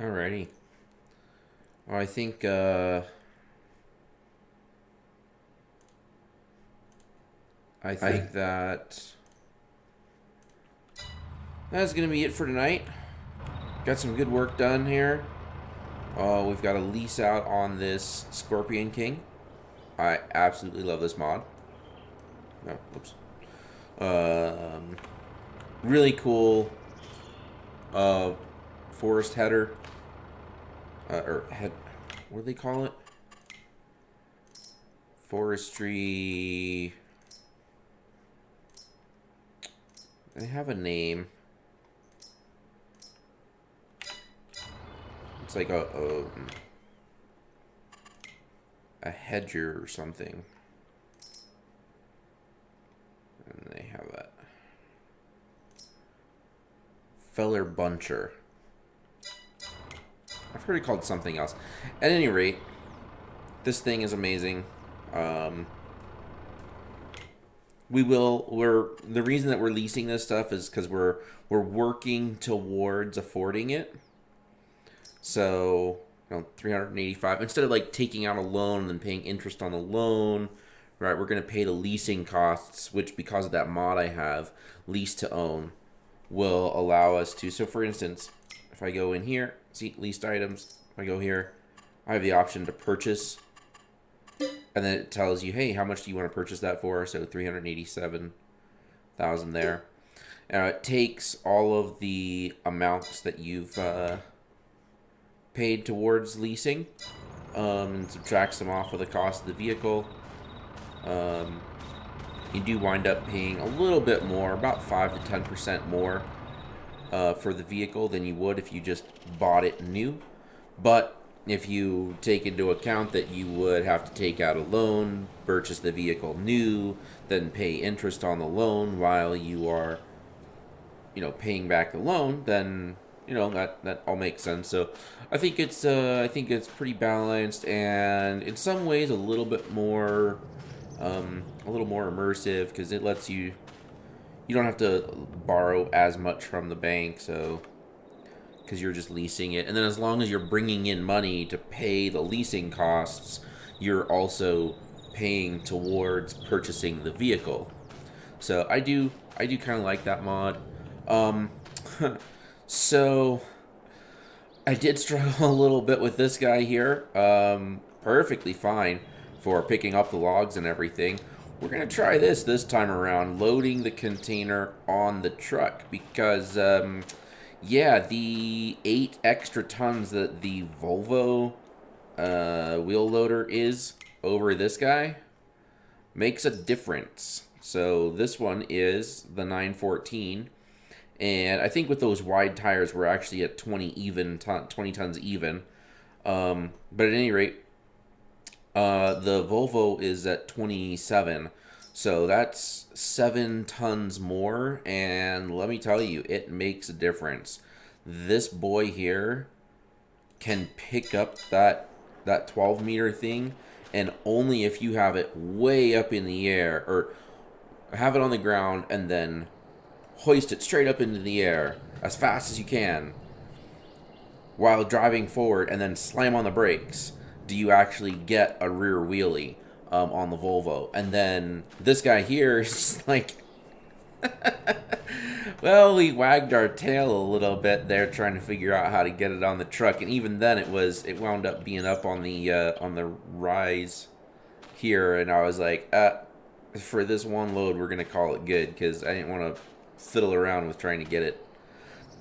Alrighty. Well, I think that that's gonna be it for tonight. Got some good work done here. We've got a lease out on this Scorpion King. I absolutely love this mod. Oh, whoops. Really cool forest header. Or head, what do they call it? Forestry. They have a name. It's like a hedger or something. And they have that. Feller buncher. I've heard it called something else. At any rate, this thing is amazing. The reason that we're leasing this stuff is because we're working towards affording it. So, 385 instead of like taking out a loan and paying interest on the loan, right? We're gonna pay the leasing costs, which because of that mod I have, lease to own, will allow us to. So, for instance, if I go in here, see leased items. If I go here, I have the option to purchase, and then it tells you, hey, how much do you want to purchase that for? So 387,000 there. It takes all of the amounts that you've paid towards leasing and subtracts them off of the cost of the vehicle. You do wind up paying a little bit more, about 5 to 10% more for the vehicle than you would if you just bought it new. But if you take into account that you would have to take out a loan, purchase the vehicle new, then pay interest on the loan while you are, paying back the loan, then that all makes sense. So I think it's pretty balanced, and in some ways a little bit more immersive, because it lets you don't have to borrow as much from the bank, so because you're just leasing it. And then as long as you're bringing in money to pay the leasing costs, you're also paying towards purchasing the vehicle. So I do kind of like that mod. So I did struggle a little bit with this guy here. Perfectly fine for picking up the logs and everything. We're going to try this time around, loading the container on the truck, because, yeah, the 8 extra tons that the Volvo wheel loader is over this guy makes a difference. So this one is the 914, and I think with those wide tires, we're actually at 20 tons even. But at any rate, the Volvo is at 27, so that's 7 tons more, and let me tell you, it makes a difference. This boy here can pick up that 12 meter thing, and only if you have it way up in the air, or have it on the ground and then hoist it straight up into the air as fast as you can while driving forward, and then slam on the brakes, do you actually get a rear wheelie on the Volvo. And then this guy here is just like, well, we wagged our tail a little bit there trying to figure out how to get it on the truck, and even then it wound up being up on the rise here, and I was like, for this one load we're gonna call it good, because I didn't want to fiddle around with trying to get it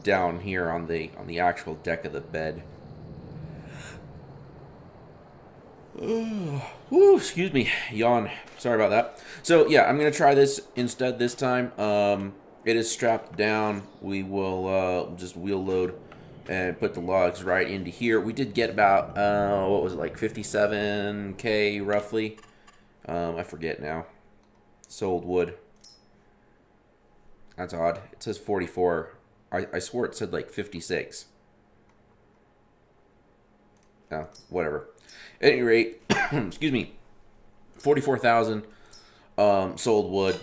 down here on the actual deck of the bed. Woo, excuse me, yawn. Sorry about that. So yeah, I'm gonna try this instead this time. It is strapped down. We will just wheel load and put the logs right into here. We did get about what was it, like 57K roughly. I forget now. Sold wood. That's odd. It says 44. I swore it said like 56. No, whatever. At any rate, excuse me, 44,000 sold wood,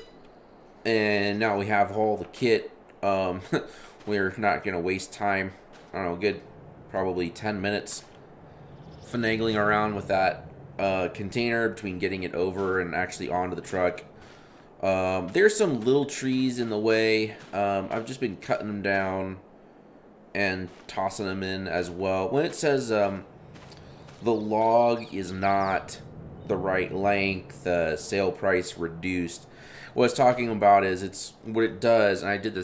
and now we have all the kit. We're not gonna waste time. I don't know, good probably 10 minutes finagling around with that container between getting it over and actually onto the truck. There's some little trees in the way. I've just been cutting them down and tossing them in as well. When it says the log is not the right length, sale price reduced, what it's talking about is it's what it does, and I did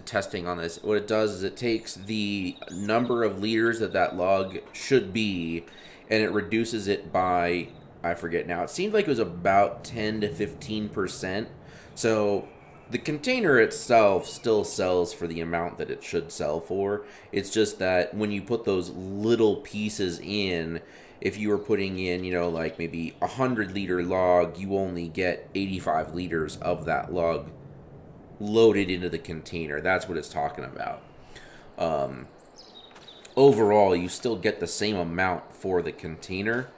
testing on this. What it does is it takes the number of liters that log should be, and it reduces it by, I forget now, it seemed like it was about 10 to 15%. So the container itself still sells for the amount that it should sell for. It's just that when you put those little pieces in, if you were putting in, you know, like maybe 100-liter log, you only get 85 liters of that log loaded into the container. That's what it's talking about. Overall, you still get the same amount for the container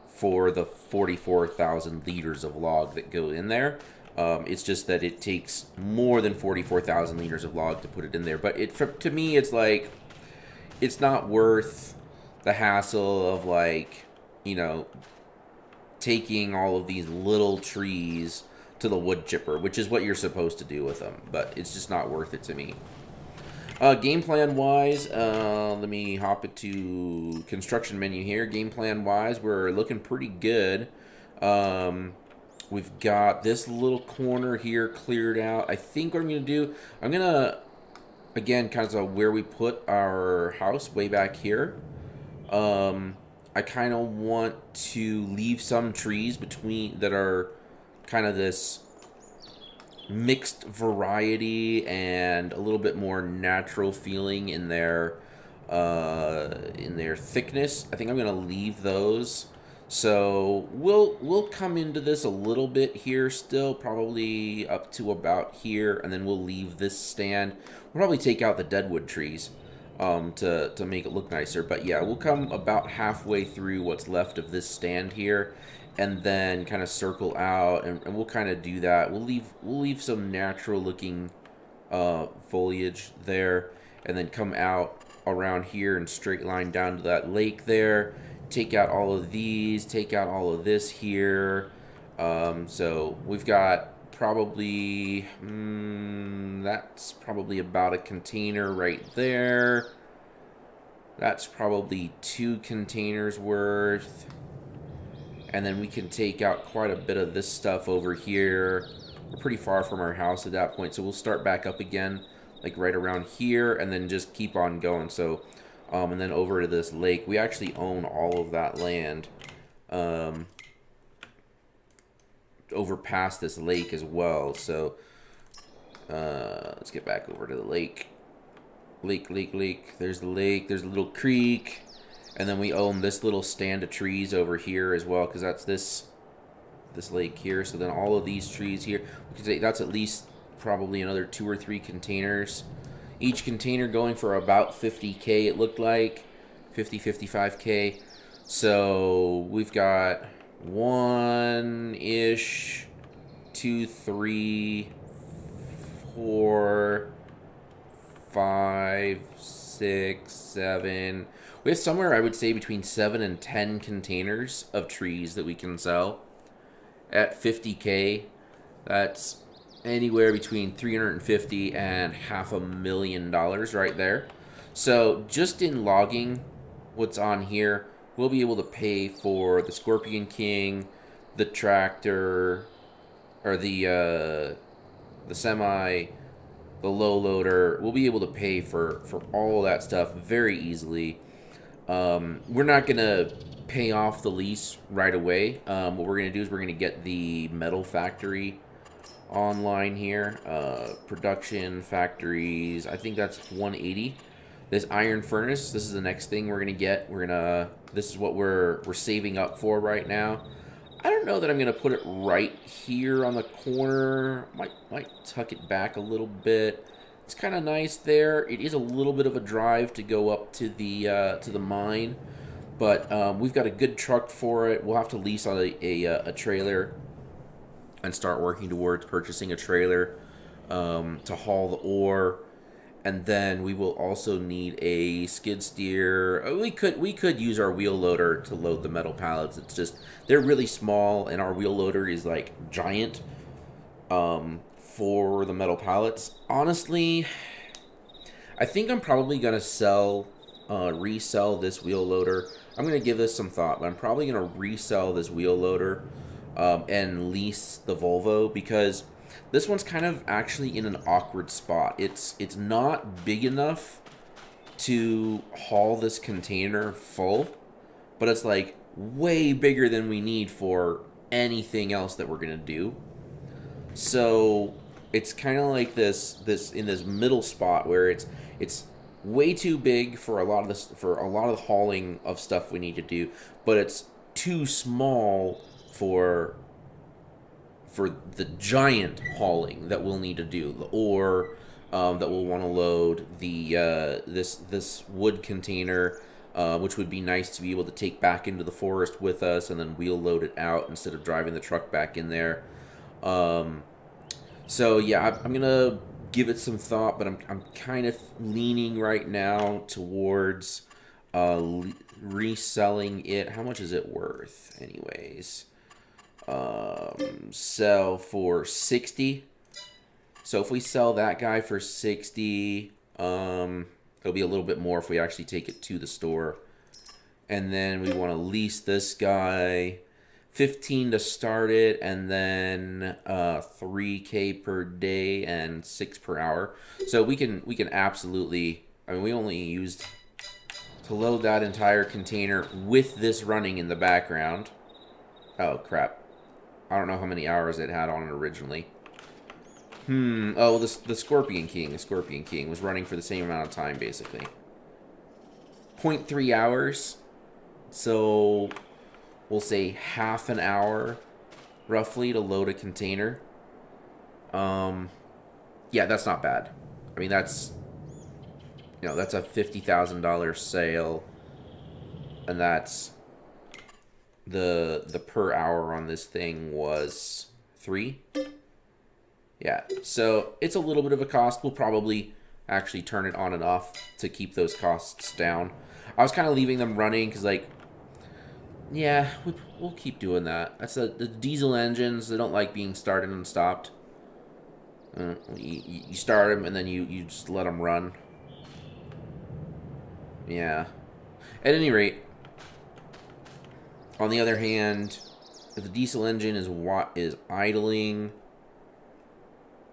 for the 44,000 liters of log that go in there. It's just that it takes more than 44,000 liters of log to put it in there. But to me, it's like, it's not worth the hassle of, like, you know, taking all of these little trees to the wood chipper, which is what you're supposed to do with them. But it's just not worth it to me. Game plan wise, let me hop into construction menu here. Game plan wise, we're looking pretty good. We've got this little corner here cleared out. I think what I'm going to do, I'm going to, again, kind of where we put our house way back here. I kind of want to leave some trees between that are kind of this mixed variety and a little bit more natural feeling in their thickness. I think I'm going to leave those. So we'll come into this a little bit here still, probably up to about here, and then we'll leave this stand. We'll probably take out the deadwood trees to make it look nicer. But yeah, we'll come about halfway through what's left of this stand here, and then kind of circle out, and we'll kind of do that. We'll leave some natural looking foliage there, and then come out around here and straight line down to that lake there. Take out all of these, take out all of this here. So we've got probably, that's probably about a container right there. That's probably 2 containers worth. And then we can take out quite a bit of this stuff over here. We're pretty far from our house at that point, so we'll start back up again, like right around here, and then just keep on going. So, and then over to this lake. We actually own all of that land over past this lake as well. So, let's get back over to the lake. Lake. There's the lake. There's a little creek. And then we own this little stand of trees over here as well, because that's this lake here. So then all of these trees here, we can say that's at least probably another 2 or 3 containers. Each container going for about 50K, it looked like. 55K. So we've got 1-ish, 2, 3, 4, 5, 6, 7. We have somewhere, I would say, between 7 and 10 containers of trees that we can sell. At 50K, that's anywhere between $350 and $500,000 right there. So just in logging what's on here, we'll be able to pay for the Scorpion King, the tractor, or the semi, the low loader. We'll be able to pay for all that stuff very easily. We're not gonna pay off the lease right away. What we're gonna do is we're gonna get the metal factory online here. Production factories, I think that's 180. This iron furnace, this is the next thing we're gonna get. This is what we're saving up for right now. I don't know that I'm gonna put it right here on the corner. Might tuck it back a little bit. It's kind of nice there. It is a little bit of a drive to go up to the mine, but we've got a good truck for it. We'll have to lease on a trailer and start working towards purchasing a trailer to haul the ore. And then we will also need a skid steer. We could use our wheel loader to load the metal pallets. It's just they're really small, and our wheel loader is like giant for the metal pallets. Honestly, I think I'm probably gonna resell this wheel loader. I'm gonna give this some thought, but I'm probably gonna resell this wheel loader and lease the Volvo, because this one's kind of actually in an awkward spot. It's not big enough to haul this container full, but it's like way bigger than we need for anything else that we're gonna do. So it's kind of like this in this middle spot where it's way too big for a lot of the hauling of stuff we need to do, but it's too small for the giant hauling that we'll need to do, or that we'll want to load the this wood container, which would be nice to be able to take back into the forest with us and then wheel load it out instead of driving the truck back in there. So yeah, I'm gonna give it some thought, but I'm kind of leaning right now towards reselling it. How much is it worth, anyways? Sell for 60. So if we sell that guy for 60, it'll be a little bit more if we actually take it to the store. And then we want to lease this guy 15 to start it, and then 3K per day and 6 per hour. So we can absolutely, I mean, we only used to load that entire container with this running in the background. Oh crap. I don't know how many hours it had on it originally. Oh, the Scorpion King was running for the same amount of time, basically. 0.3 hours. So we'll say half an hour, roughly, to load a container. Yeah, that's not bad. I mean, that's a $50,000 sale, and that's the per hour on this thing was 3. Yeah, so it's a little bit of a cost. We'll probably actually turn it on and off to keep those costs down. I was kind of leaving them running because, like, yeah, we'll keep doing that. That's the diesel engines. They don't like being started and stopped. You start them and then you just let them run. Yeah. At any rate, on the other hand, if the diesel engine is idling,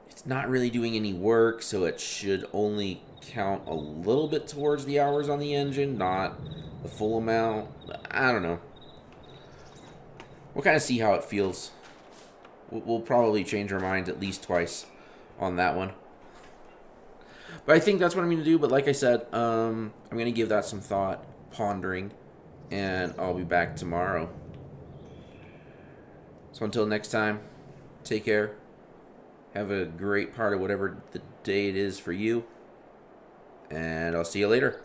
it's not really doing any work, so it should only count a little bit towards the hours on the engine, not the full amount. I don't know. We'll kind of see how it feels. We'll probably change our minds at least twice on that one. But I think that's what I'm going to do. But like I said, I'm going to give that some thought, pondering, and I'll be back tomorrow. So until next time, take care. Have a great part of whatever the day it is for you. And I'll see you later.